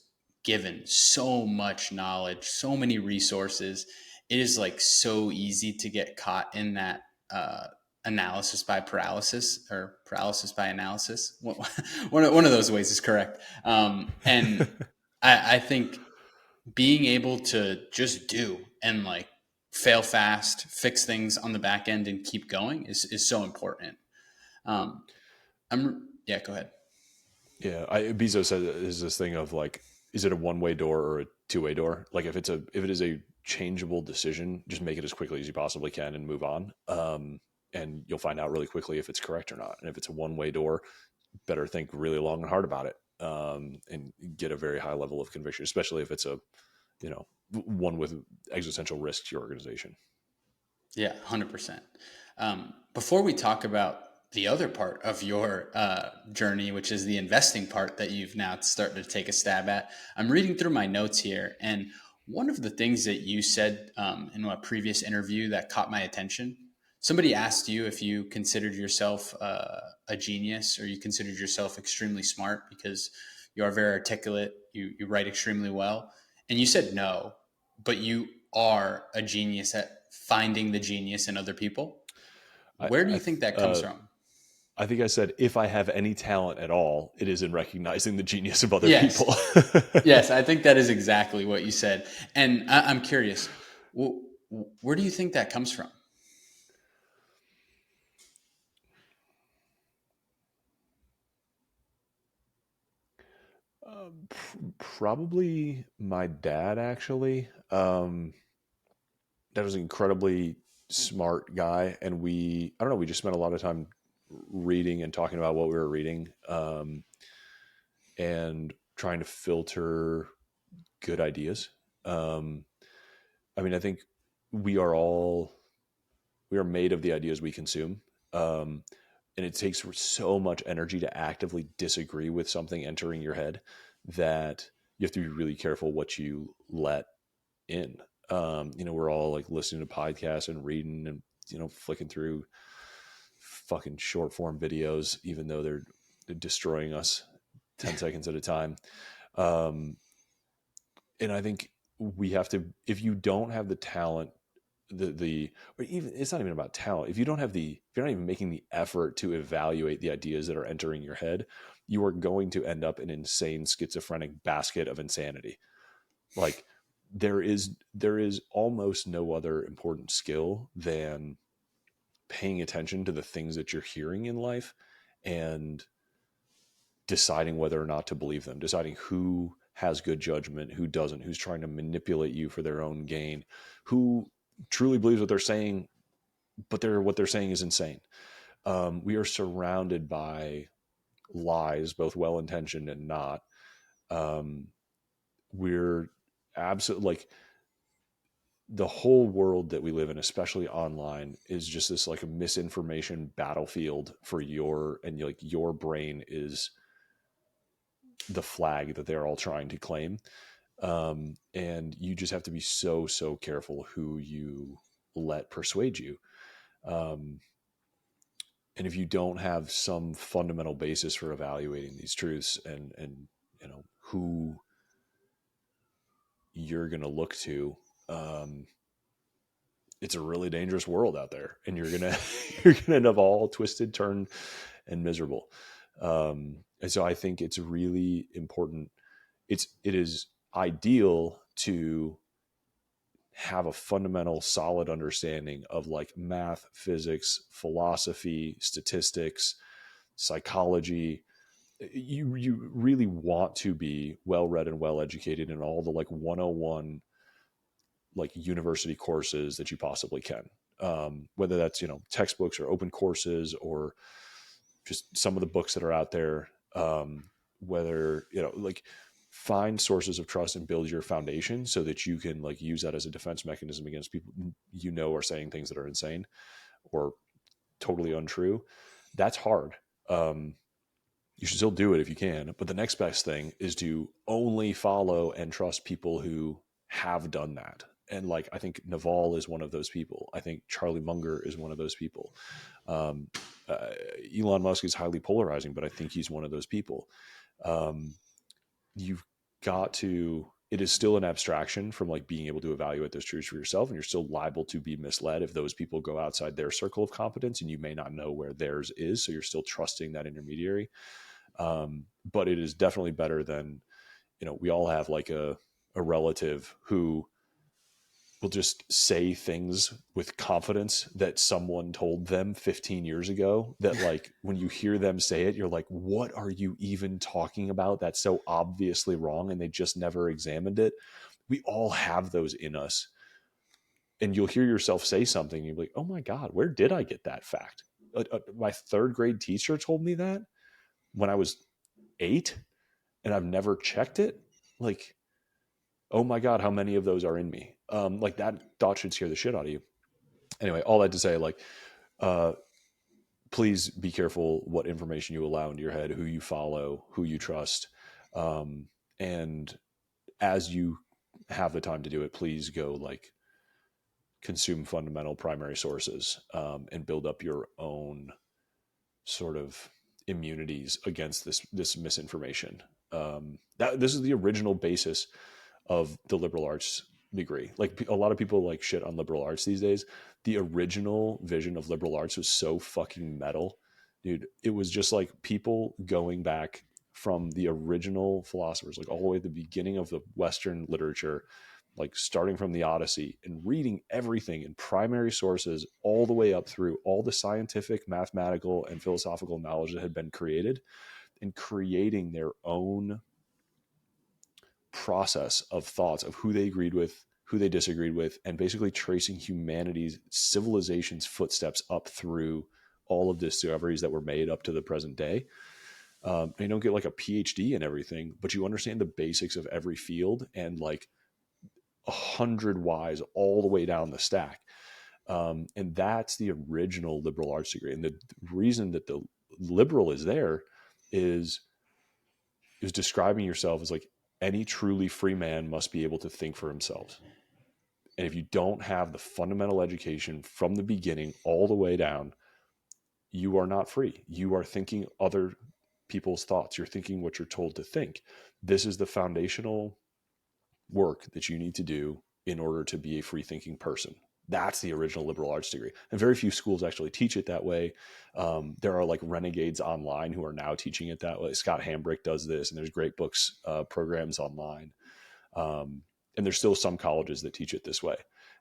given so much knowledge, so many resources. It is like so easy to get caught in that analysis by paralysis or paralysis by analysis. One of those ways is correct. And I think being able to just do and like fail fast, fix things on the back end and keep going is so important. Um, yeah, go ahead. yeah, Bezos said is this thing of like, is it a one-way door or a two-way door? Like if it is a changeable decision, just make it as quickly as you possibly can and move on. and you'll find out really quickly if it's correct or not. And if it's a one-way door, better think really long and hard about it, and get a very high level of conviction, especially if it's a, one with existential risk to your organization. Yeah, 100%. Before we talk about the other part of your journey, which is the investing part that you've now started to take a stab at, I'm reading through my notes here. And one of the things that you said in a previous interview that caught my attention, somebody asked you if you considered yourself a genius, or you considered yourself extremely smart because you are very articulate, you write extremely well. And you said no, but you are a genius at finding the genius in other people. Where do you think that comes from? I think I said, if I have any talent at all, it is in recognizing the genius of other Yes. people. Yes, I think that is exactly what you said. And I'm curious, where do you think that comes from? Probably my dad, actually. That was an incredibly smart guy. And I don't know, we just spent a lot of time reading and talking about what we were reading, and trying to filter good ideas. I mean, I think we are made of the ideas we consume. And it takes so much energy to actively disagree with something entering your head that you have to be really careful what you let in. We're all like listening to podcasts and reading and, flicking through fucking short form videos, even though they're destroying us 10 seconds at a time. And I think we have to, if you don't have the talent, or even, it's not even about talent. If you're not even making the effort to evaluate the ideas that are entering your head, you are going to end up in an insane schizophrenic basket of insanity. Like there is almost no other important skill than paying attention to the things that you're hearing in life and deciding whether or not to believe them, deciding who has good judgment, who doesn't, who's trying to manipulate you for their own gain, who truly believes what they're saying, but what they're saying is insane. We are surrounded by lies, both well-intentioned and not. We're absolutely, like, the whole world that we live in, especially online, is just this like a misinformation battlefield for your brain is the flag that they're all trying to claim. And you just have to be so careful who you let persuade you. And if you don't have some fundamental basis for evaluating these truths and who you're going to look to, it's a really dangerous world out there, and you're going to end up all twisted, turned, and miserable. And so I think it's really important. It is ideal to have a fundamental, solid understanding of like math, physics, philosophy, statistics, psychology. You really want to be well read and well educated in all the like 101 like university courses that you possibly can. Whether that's, textbooks or open courses or just some of the books that are out there. Whether, like, find sources of trust and build your foundation so that you can like use that as a defense mechanism against people are saying things that are insane or totally untrue. That's hard. You should still do it if you can, but the next best thing is to only follow and trust people who have done that. And like, I think Naval is one of those people. I think Charlie Munger is one of those people. Elon Musk is highly polarizing, but I think he's one of those people. You've got to, it is still an abstraction from like being able to evaluate those truths for yourself. And you're still liable to be misled if those people go outside their circle of competence and you may not know where theirs is. So you're still trusting that intermediary. But it is definitely better than, we all have like a relative who will just say things with confidence that someone told them 15 years ago that like when you hear them say it, you're like, what are you even talking about? That's so obviously wrong. And they just never examined it. We all have those in us. and you'll hear yourself say something and you'll be like, oh my God, where did I get that fact? My third grade teacher told me that when I was 8 and I've never checked it. Like, oh my God, how many of those are in me? Like that thought should scare the shit out of you. Anyway, all that to say, like, uh, please be careful what information you allow into your head, who you follow, who you trust. And as you have the time to do it, please go like consume fundamental primary sources, and build up your own sort of immunities against this misinformation. This is the original basis of the liberal arts degree. Like a lot of people like shit on liberal arts these days. The original vision of liberal arts was so fucking metal, dude. It was just like people going back from the original philosophers, like all the way at the beginning of the Western literature, like starting from the Odyssey and reading everything in primary sources all the way up through all the scientific, mathematical, and philosophical knowledge that had been created, and creating their own process of thoughts of who they agreed with, who they disagreed with, and basically tracing humanity's civilization's footsteps up through all of the discoveries that were made up to the present day. And you don't get like a PhD in everything, but you understand the basics of every field and like 100 whys all the way down the stack. And that's the original liberal arts degree. And the reason that the liberal is there is describing yourself as like any truly free man must be able to think for himself. And if you don't have the fundamental education from the beginning all the way down, you are not free. You are thinking other people's thoughts. You're thinking what you're told to think. This is the foundational work that you need to do in order to be a free thinking person. That's the original liberal arts degree. And very few schools actually teach it that way. There are like renegades online who are now teaching it that way. Scott Hambrick does this, and there's great books, programs online. And there's still some colleges that teach it this way.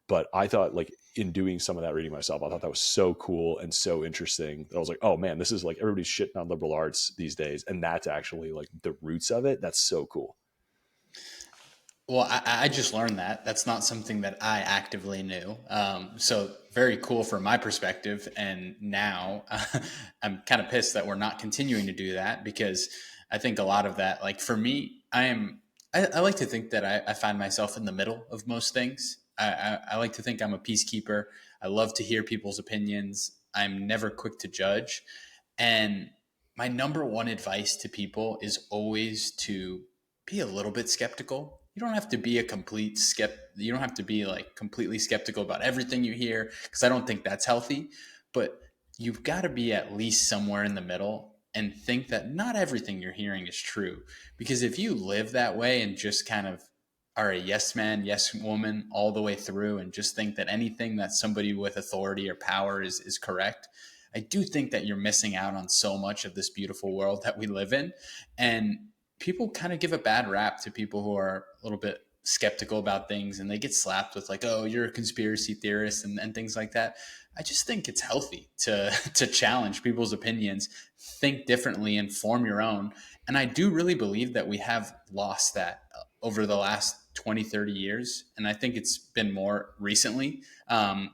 But I thought, like, in doing some of that reading myself, I thought that was so cool and so interesting that I was like, oh man, this is like everybody's shitting on liberal arts these days. And that's actually like the roots of it. That's so cool. Well, I just learned that. That's not something that I actively knew. So very cool from my perspective. And now I'm kind of pissed that we're not continuing to do that, because I think a lot of that, like for me, I like to think that I find myself in the middle of most things. I like to think I'm a peacekeeper. I love to hear people's opinions. I'm never quick to judge. And my number one advice to people is always to be a little bit skeptical. You don't have to be a complete you don't have to be like completely skeptical about everything you hear, because I don't think that's healthy. But you've got to be at least somewhere in the middle and think that not everything you're hearing is true. Because if you live that way and just kind of are a yes man, yes woman all the way through, and just think that anything that somebody with authority or power is correct, I do think that you're missing out on so much of this beautiful world that we live in. And people kind of give a bad rap to people who are a little bit skeptical about things, and they get slapped with like, oh, you're a conspiracy theorist, and things like that. I just think it's healthy to to challenge people's opinions, think differently, and form your own. And I do really believe that we have lost that over the last 20, 30 years. And I think it's been more recently,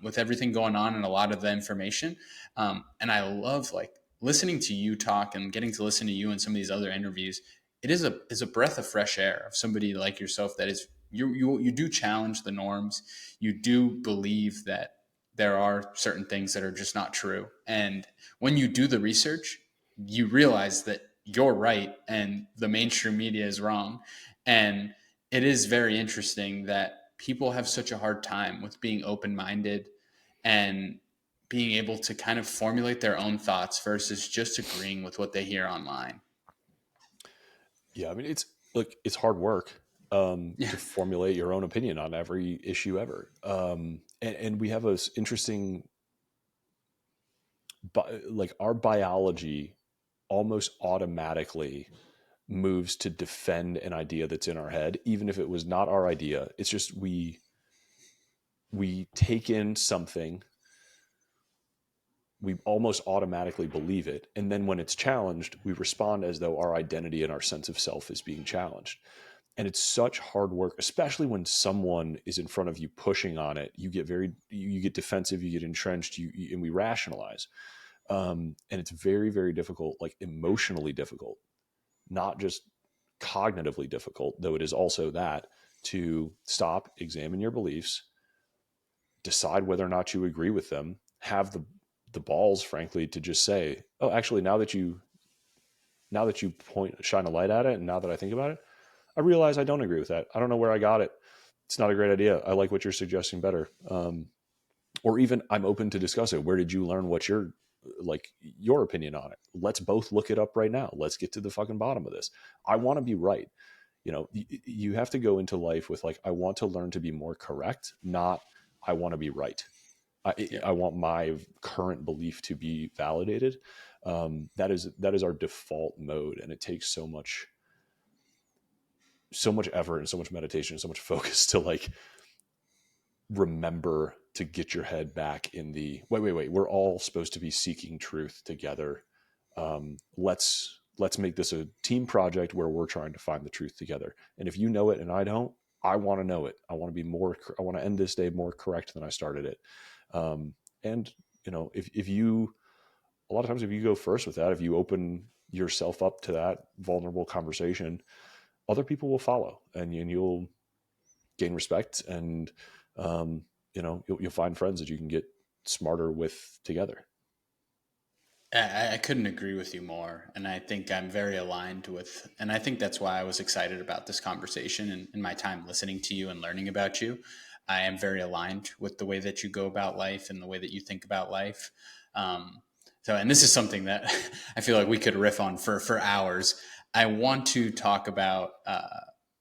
with everything going on and a lot of the information. And I love like listening to you talk and getting to listen to you and some of these other interviews. It is a breath of fresh air of somebody like yourself that is you do challenge the norms. You do believe that there are certain things that are just not true. And when you do the research, you realize that you're right and the mainstream media is wrong. And it is very interesting that people have such a hard time with being open minded and being able to kind of formulate their own thoughts versus just agreeing with what they hear online. Yeah, I mean, it's like it's hard work, Yeah. to formulate your own opinion on every issue ever. And we have a interesting, like our biology almost automatically moves to defend an idea that's in our head, even if it was not our idea. It's just we take in something, we almost automatically believe it, and then when it's challenged, we respond as though our identity and our sense of self is being challenged. And it's such hard work, especially when someone is in front of you pushing on it. You get defensive, you get entrenched, and we rationalize. And it's very, very difficult, like emotionally difficult, not just cognitively difficult, though it is also that, to stop, examine your beliefs, decide whether or not you agree with them, have the balls, frankly, to just say, oh, actually, now that you shine a light at it, and now that I think about it, I realize I don't agree with that. I don't know where I got it. It's not a great idea. I like what you're suggesting better. Or even I'm open to discuss it. Where did you learn what your opinion on it? Let's both look it up right now. Let's get to the fucking bottom of this. I want to be right. You have to go into life with like, I want to learn to be more correct, not I want to be right. I want my current belief to be validated. That is our default mode. And it takes so much effort and so much meditation and so much focus to like remember to get your head back in the wait, we're all supposed to be seeking truth together. Let's make this a team project where we're trying to find the truth together. And if you know it and I don't, I want to know it. I want to end this day more correct than I started it. And if you, a lot of times, if you go first with that, if you open yourself up to that vulnerable conversation, other people will follow, and you'll gain respect, and you'll find friends that you can get smarter with together. I couldn't agree with you more. And I think I'm very aligned with, and I think that's why I was excited about this conversation and in my time listening to you and learning about you. I am very aligned with the way that you go about life and the way that you think about life. And this is something that I feel like we could riff on for hours. I want to talk about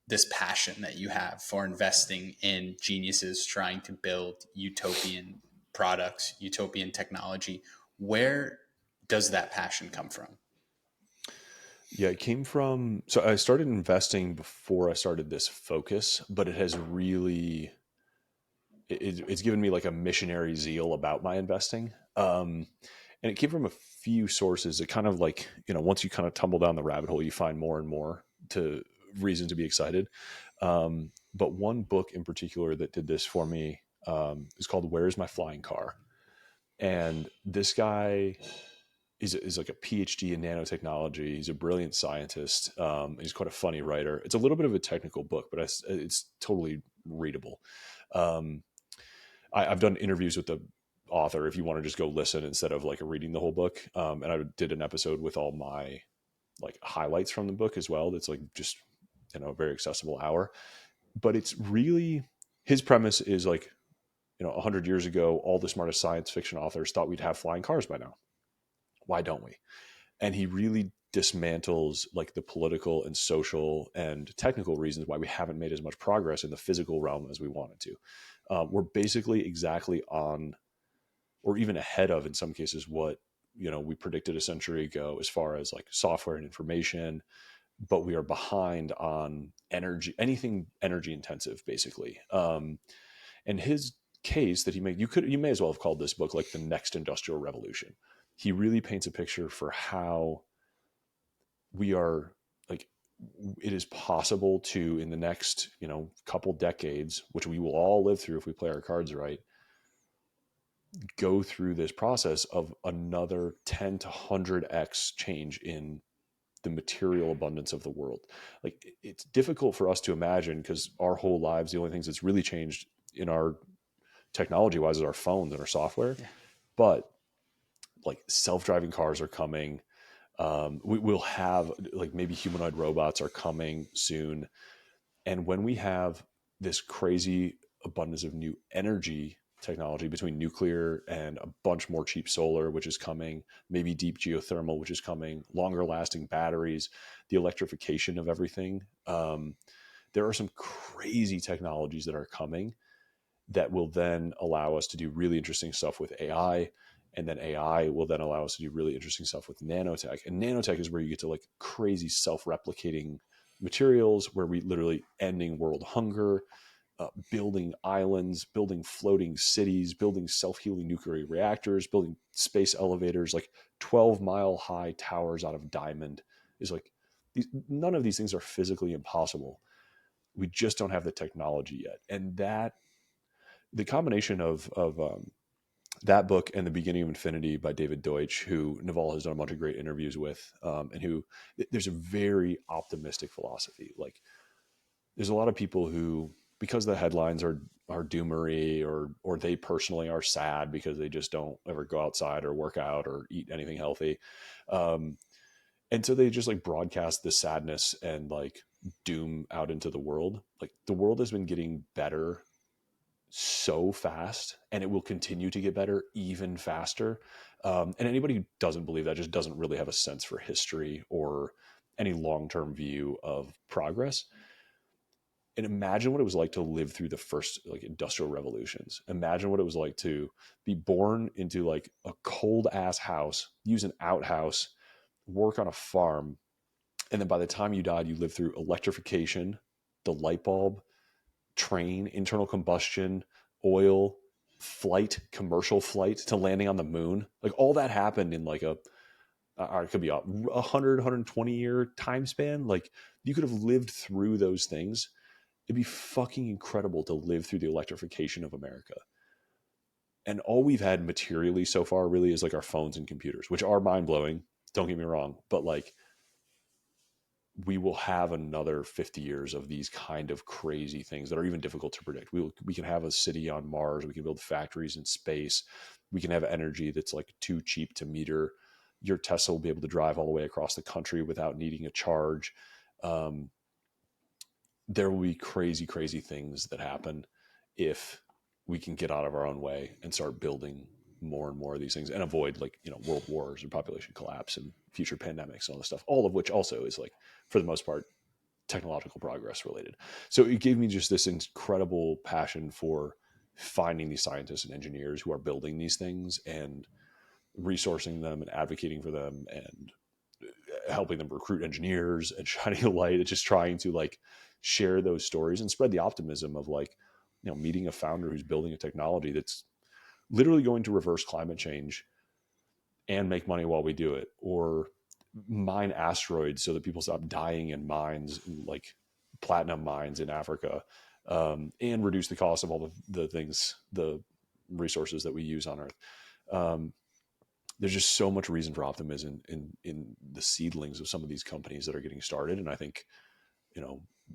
this passion that you have for investing in geniuses trying to build utopian products, utopian technology. Where does that passion come from? Yeah, it came from, so I started investing before I started this focus, but it has really, it's given me like a missionary zeal about my investing. And it came from a few sources. It kind of like, once you kind of tumble down the rabbit hole, you find more and more to reason to be excited. But one book in particular that did this for me is called Where's My Flying Car? And this guy is like a PhD in nanotechnology. He's a brilliant scientist. He's quite a funny writer. It's a little bit of a technical book, but it's totally readable. I've done interviews with the author if you want to just go listen instead of like reading the whole book. And I did an episode with all my like highlights from the book as well. That's like just, a very accessible hour, but it's really, his premise is like, 100 years ago, all the smartest science fiction authors thought we'd have flying cars by now. Why don't we? And he really dismantles like the political and social and technical reasons why we haven't made as much progress in the physical realm as we wanted to. We're basically exactly on, or even ahead of, in some cases, what we predicted a century ago as far as like software and information, but we are behind on energy, anything energy intensive, basically. And his case that he made, you may as well have called this book like the next industrial revolution. He really paints a picture for how we are like, it is possible to, in the next couple decades, which we will all live through if we play our cards right, go through this process of another 10 to 100x change in the material abundance of the world. Like, it's difficult for us to imagine because our whole lives, the only things that's really changed in our technology wise is our phones and our software. Yeah. But like self-driving cars are coming. We'll have like maybe humanoid robots are coming soon. And when we have this crazy abundance of new energy technology between nuclear and a bunch more cheap solar, which is coming, maybe deep geothermal, which is coming, longer lasting batteries, the electrification of everything. There are some crazy technologies that are coming that will then allow us to do really interesting stuff with AI. And then AI will then allow us to do really interesting stuff with nanotech. And nanotech is where you get to like crazy self-replicating materials, where we literally ending world hunger, building islands, building floating cities, building self-healing nuclear reactors, building space elevators, like 12-mile high towers out of diamond. Is like, none of these things are physically impossible. We just don't have the technology yet. And that the combination of that book and The Beginning of Infinity by David Deutsch, who Naval has done a bunch of great interviews with, and who there's a very optimistic philosophy. Like there's a lot of people who, because the headlines are doomery, or they personally are sad because they just don't ever go outside or work out or eat anything healthy. Um, and so they just like broadcast the sadness and like doom out into the world. Like the world has been getting better so fast, and it will continue to get better even faster. And anybody who doesn't believe that just doesn't really have a sense for history or any long-term view of progress. And imagine what it was like to live through the first like industrial revolutions. Imagine what it was like to be born into like a cold ass house, use an outhouse, work on a farm, and then by the time you died, you lived through electrification, the light bulb, train, internal combustion, oil, flight, commercial flight, to landing on the moon. Like all that happened in like it could be a 120 year time span. Like you could have lived through those things. It'd be fucking incredible to live through the electrification of America. And all we've had materially so far really is like our phones and computers, which are mind blowing. Don't get me wrong. But like, we will have another 50 years of these kind of crazy things that are even difficult to predict. We can have a city on Mars. We can build factories in space. We can have energy that's like too cheap to meter. Your Tesla will be able to drive all the way across the country without needing a charge. There will be crazy, crazy things that happen if we can get out of our own way and start building more and more of these things and avoid like, world wars and population collapse and future pandemics and all this stuff, all of which also is like, for the most part, technological progress related. So it gave me just this incredible passion for finding these scientists and engineers who are building these things and resourcing them and advocating for them and helping them recruit engineers and shining a light. It's just trying to like share those stories and spread the optimism of like, meeting a founder who's building a technology that's literally going to reverse climate change and make money while we do it, or mine asteroids so that people stop dying in mines, like platinum mines in Africa, and reduce the cost of all the resources that we use on Earth. There's just so much reason for optimism in the seedlings of some of these companies that are getting started. And I think,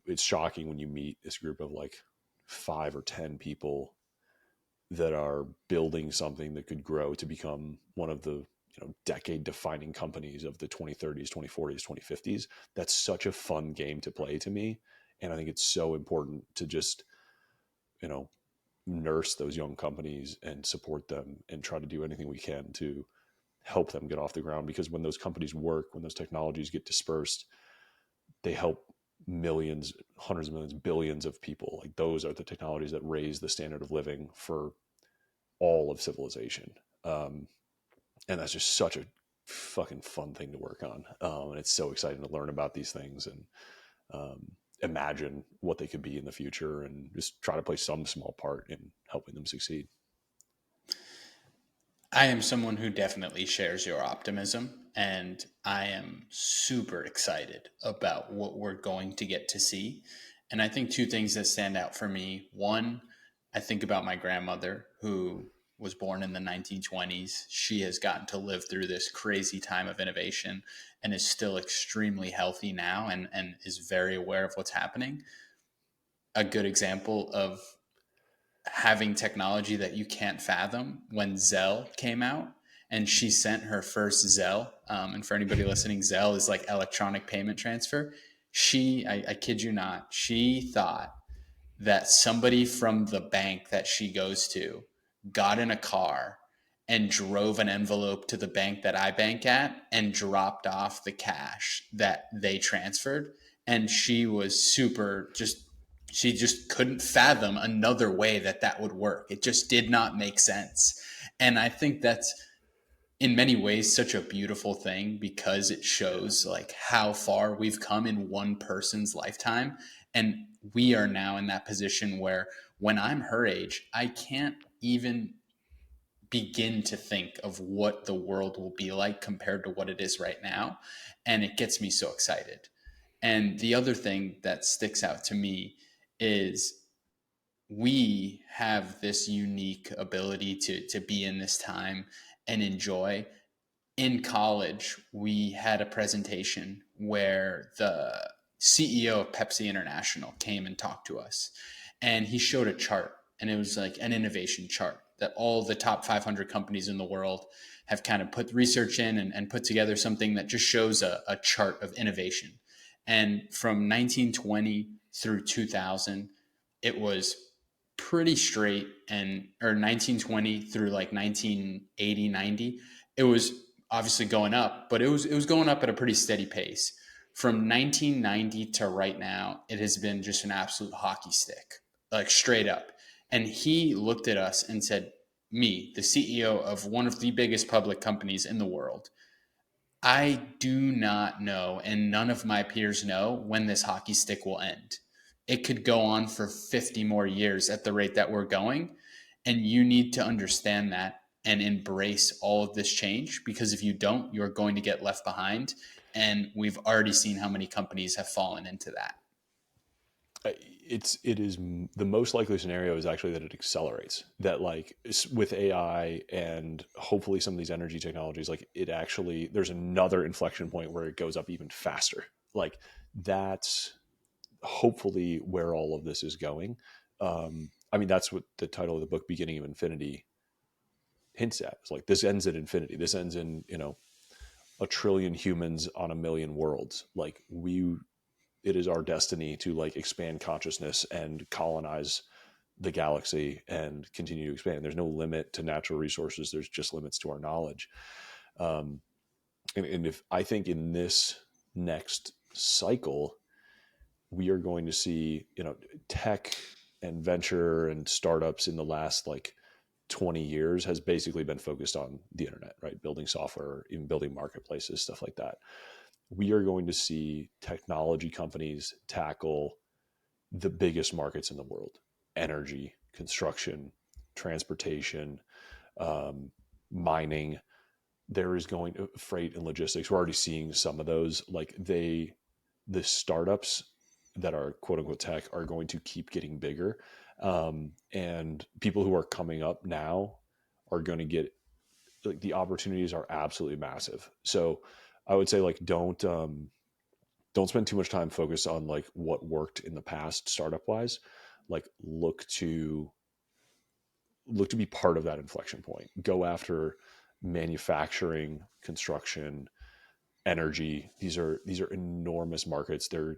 it's shocking when you meet this group of like 5 or 10 people that are building something that could grow to become one of the decade defining companies of the 2030s, 2040s, 2050s. That's such a fun game to play to me. And I think it's so important to just, nurse those young companies and support them and try to do anything we can to help them get off the ground. Because when those companies work, when those technologies get dispersed, they help millions, hundreds of millions, billions of people. Like those are the technologies that raise the standard of living for all of civilization. And that's just such a fucking fun thing to work on. And it's so exciting to learn about these things and imagine what they could be in the future and just try to play some small part in helping them succeed. I am someone who definitely shares your optimism, and I am super excited about what we're going to get to see. And I think two things that stand out for me. One, I think about my grandmother who was born in the 1920s. She has gotten to live through this crazy time of innovation and is still extremely healthy now and is very aware of what's happening. A good example of having technology that you can't fathom when Zelle came out and she sent her first Zelle. And for anybody listening, Zelle is like electronic payment transfer. I kid you not, she thought that somebody from the bank that she goes to got in a car and drove an envelope to the bank that I bank at and dropped off the cash that they transferred. And she was she just couldn't fathom another way that that would work. It just did not make sense. And I think that's in many ways such a beautiful thing because it shows like how far we've come in one person's lifetime. And we are now in that position where when I'm her age, I can't even begin to think of what the world will be like compared to what it is right now. And it gets me so excited. And the other thing that sticks out to me is we have this unique ability to be in this time and enjoy. In college, we had a presentation where the CEO of Pepsi International came and talked to us. And he showed a chart, and it was like an innovation chart that all the top 500 companies in the world have kind of put research in and put together something that just shows a chart of innovation. And from 1920 through 2000, it was pretty straight. And or 1920 through like 1980, 90, it was obviously going up, but it was going up at a pretty steady pace. From 1990 to right now, it has been just an absolute hockey stick, like straight up. And he looked at us and said, "Me, the CEO of one of the biggest public companies in the world, I do not know, and none of my peers know when this hockey stick will end. It could go on for 50 more years at the rate that we're going. And you need to understand that and embrace all of this change, because if you don't, you're going to get left behind. And we've already seen how many companies have fallen into that." It is the most likely scenario is actually that it accelerates, that like with AI and hopefully some of these energy technologies, like it actually, there's another inflection point where it goes up even faster. Like that's hopefully where all of this is going. I mean, that's what the title of the book, Beginning of Infinity, hints at. It's like, this ends at infinity. This ends in, a trillion humans on a million worlds. Like it is our destiny to like expand consciousness and colonize the galaxy and continue to expand. There's no limit to natural resources. There's just limits to our knowledge. And if I think in this next cycle, we are going to see, tech and venture and startups in the last like 20 years has basically been focused on the internet, right? Building software, even building marketplaces, stuff like that. We are going to see technology companies tackle the biggest markets in the world: energy, construction, transportation, mining. There is going to freight and logistics. We're already seeing some of those. Like the startups that are quote unquote tech are going to keep getting bigger. And people who are coming up now are going to get, like, the opportunities are absolutely massive. So I would say, like, don't spend too much time focused on like what worked in the past startup wise. Like look to be part of that inflection point. Go after manufacturing, construction, energy. These are enormous markets. They're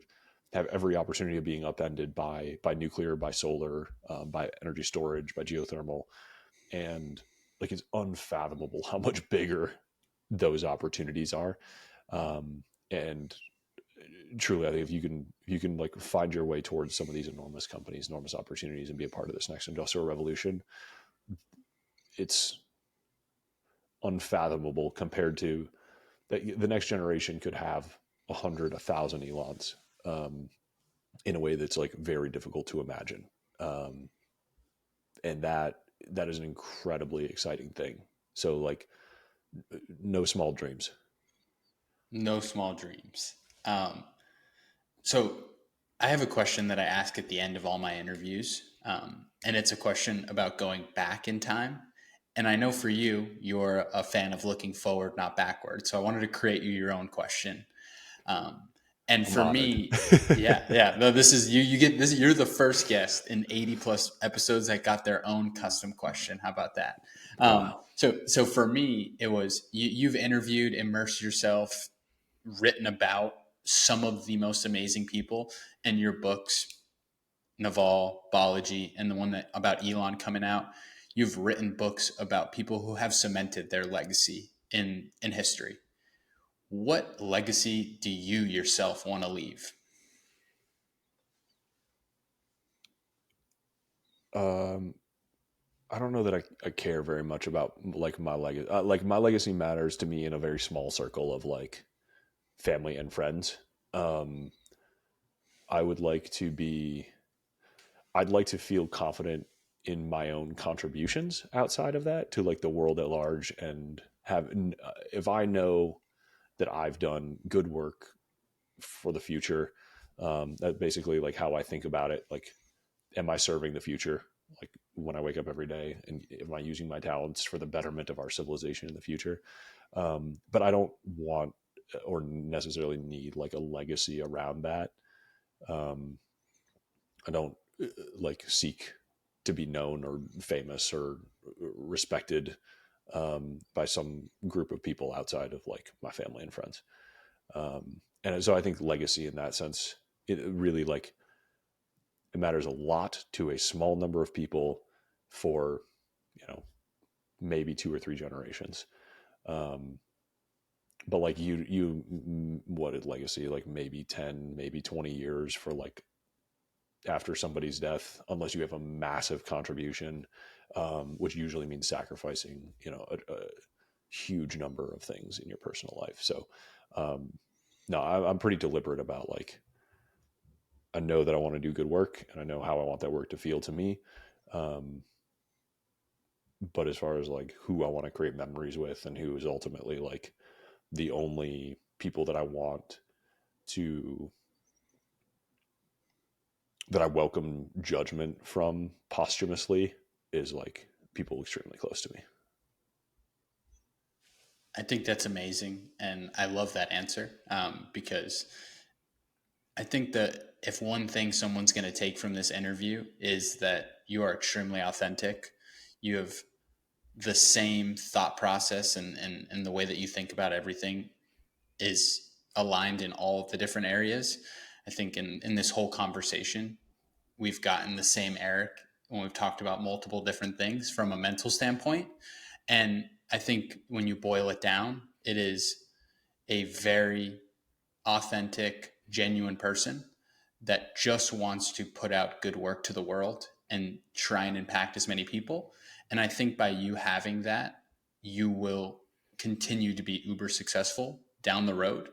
have every opportunity of being upended by nuclear, by solar, by energy storage, by geothermal. And like, it's unfathomable how much bigger those opportunities are. And truly, I think if you can like find your way towards some of these enormous companies, enormous opportunities, and be a part of this next industrial revolution, it's unfathomable compared to that. The next generation could have 100, 1,000 Elons, in a way that's like very difficult to imagine. And that is an incredibly exciting thing. So like, no small dreams. No small dreams. So I have a question that I ask at the end of all my interviews. And it's a question about going back in time. And I know for you, you're a fan of looking forward, not backward. So I wanted to create you your own question. Um, and I'm for honored. me, yeah, yeah. No, this is you. You get this. You're the first guest in 80 plus episodes that got their own custom question. How about that? Wow. So for me, it was you've interviewed, immersed yourself, written about some of the most amazing people, and your books, Naval, Balaji, and the one that about Elon coming out. You've written books about people who have cemented their legacy in history. What legacy do you yourself want to leave? Um, I don't know that I care very much about like my legacy. Like my legacy matters to me in a very small circle of like family and friends. Um, I would like to be. I'd like to feel confident in my own contributions outside of that to like the world at large, and have, if I know that I've done good work for the future, that basically like how I think about it. Like am I serving the future? Like when I wake up every day, and am I using my talents for the betterment of our civilization in the future? But I don't want or necessarily need like a legacy around that. I don't like seek to be known or famous or respected by some group of people outside of like my family and friends. And so I think legacy in that sense, it really like it matters a lot to a small number of people for, you know, maybe 2 or 3 generations. Um, but like what is legacy? Like maybe 10, maybe 20 years for like after somebody's death, unless you have a massive contribution, which usually means sacrificing, you know, a huge number of things in your personal life. So, no, I'm pretty deliberate about like, I know that I want to do good work and I know how I want that work to feel to me. Um, but as far as like who I want to create memories with and who is ultimately like the only people that I want to, that I welcome judgment from posthumously, is like people extremely close to me. I think that's amazing. And I love that answer because I think that if one thing someone's going to take from this interview is that you are extremely authentic. You have the same thought process and the way that you think about everything is aligned in all of the different areas. I think in this whole conversation, we've gotten the same Eric when we've talked about multiple different things from a mental standpoint. And I think when you boil it down, it is a very authentic, genuine person that just wants to put out good work to the world and try and impact as many people. And I think by you having that, you will continue to be uber successful down the road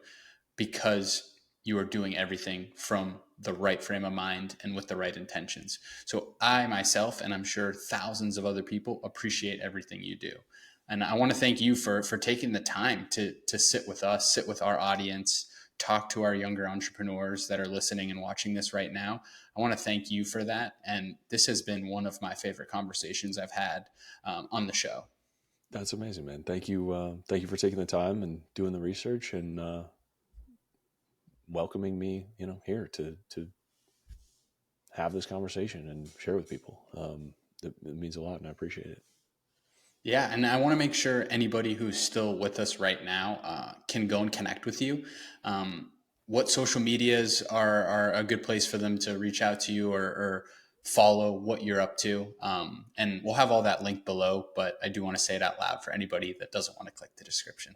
because you are doing everything from the right frame of mind and with the right intentions. So I myself, and I'm sure thousands of other people, appreciate everything you do. And I want to thank you for taking the time to sit with us, sit with our audience, talk to our younger entrepreneurs that are listening and watching this right now. I want to thank you for that. And this has been one of my favorite conversations I've had on the show. That's amazing, man. Thank you. Thank you for taking the time and doing the research and welcoming me, you know, here to have this conversation and share with people. It means a lot, and I appreciate it. Yeah, and I want to make sure anybody who's still with us right now can go and connect with you. What social medias are a good place for them to reach out to you or follow what you're up to? And we'll have all that linked below, but I do want to say it out loud for anybody that doesn't want to click the description.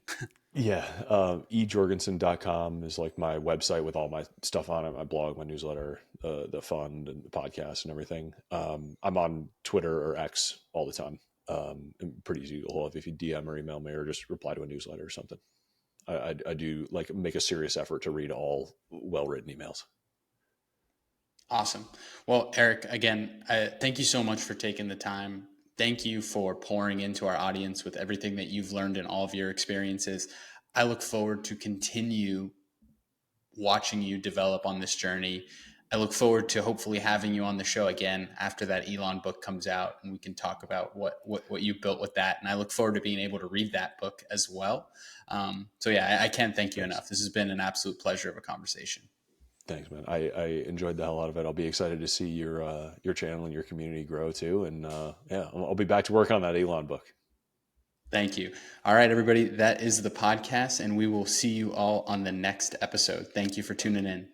Yeah. Ejorgenson.com is like my website with all my stuff on it, my blog, my newsletter, the fund and the podcast and everything. I'm on Twitter or X all the time. Pretty easy to hold if you DM or email me or just reply to a newsletter or something. I do like make a serious effort to read all well-written emails. Awesome. Well, Eric, again, thank you so much for taking the time. Thank you for pouring into our audience with everything that you've learned in all of your experiences. I look forward to continue watching you develop on this journey. I look forward to hopefully having you on the show again after that Elon book comes out and we can talk about what you built with that. And I look forward to being able to read that book as well. So yeah, I can't thank you enough. This has been an absolute pleasure of a conversation. Thanks, man. I enjoyed the hell out of it. I'll be excited to see your channel and your community grow too. And yeah, I'll be back to work on that Elon book. Thank you. All right, everybody, that is the podcast, and we will see you all on the next episode. Thank you for tuning in.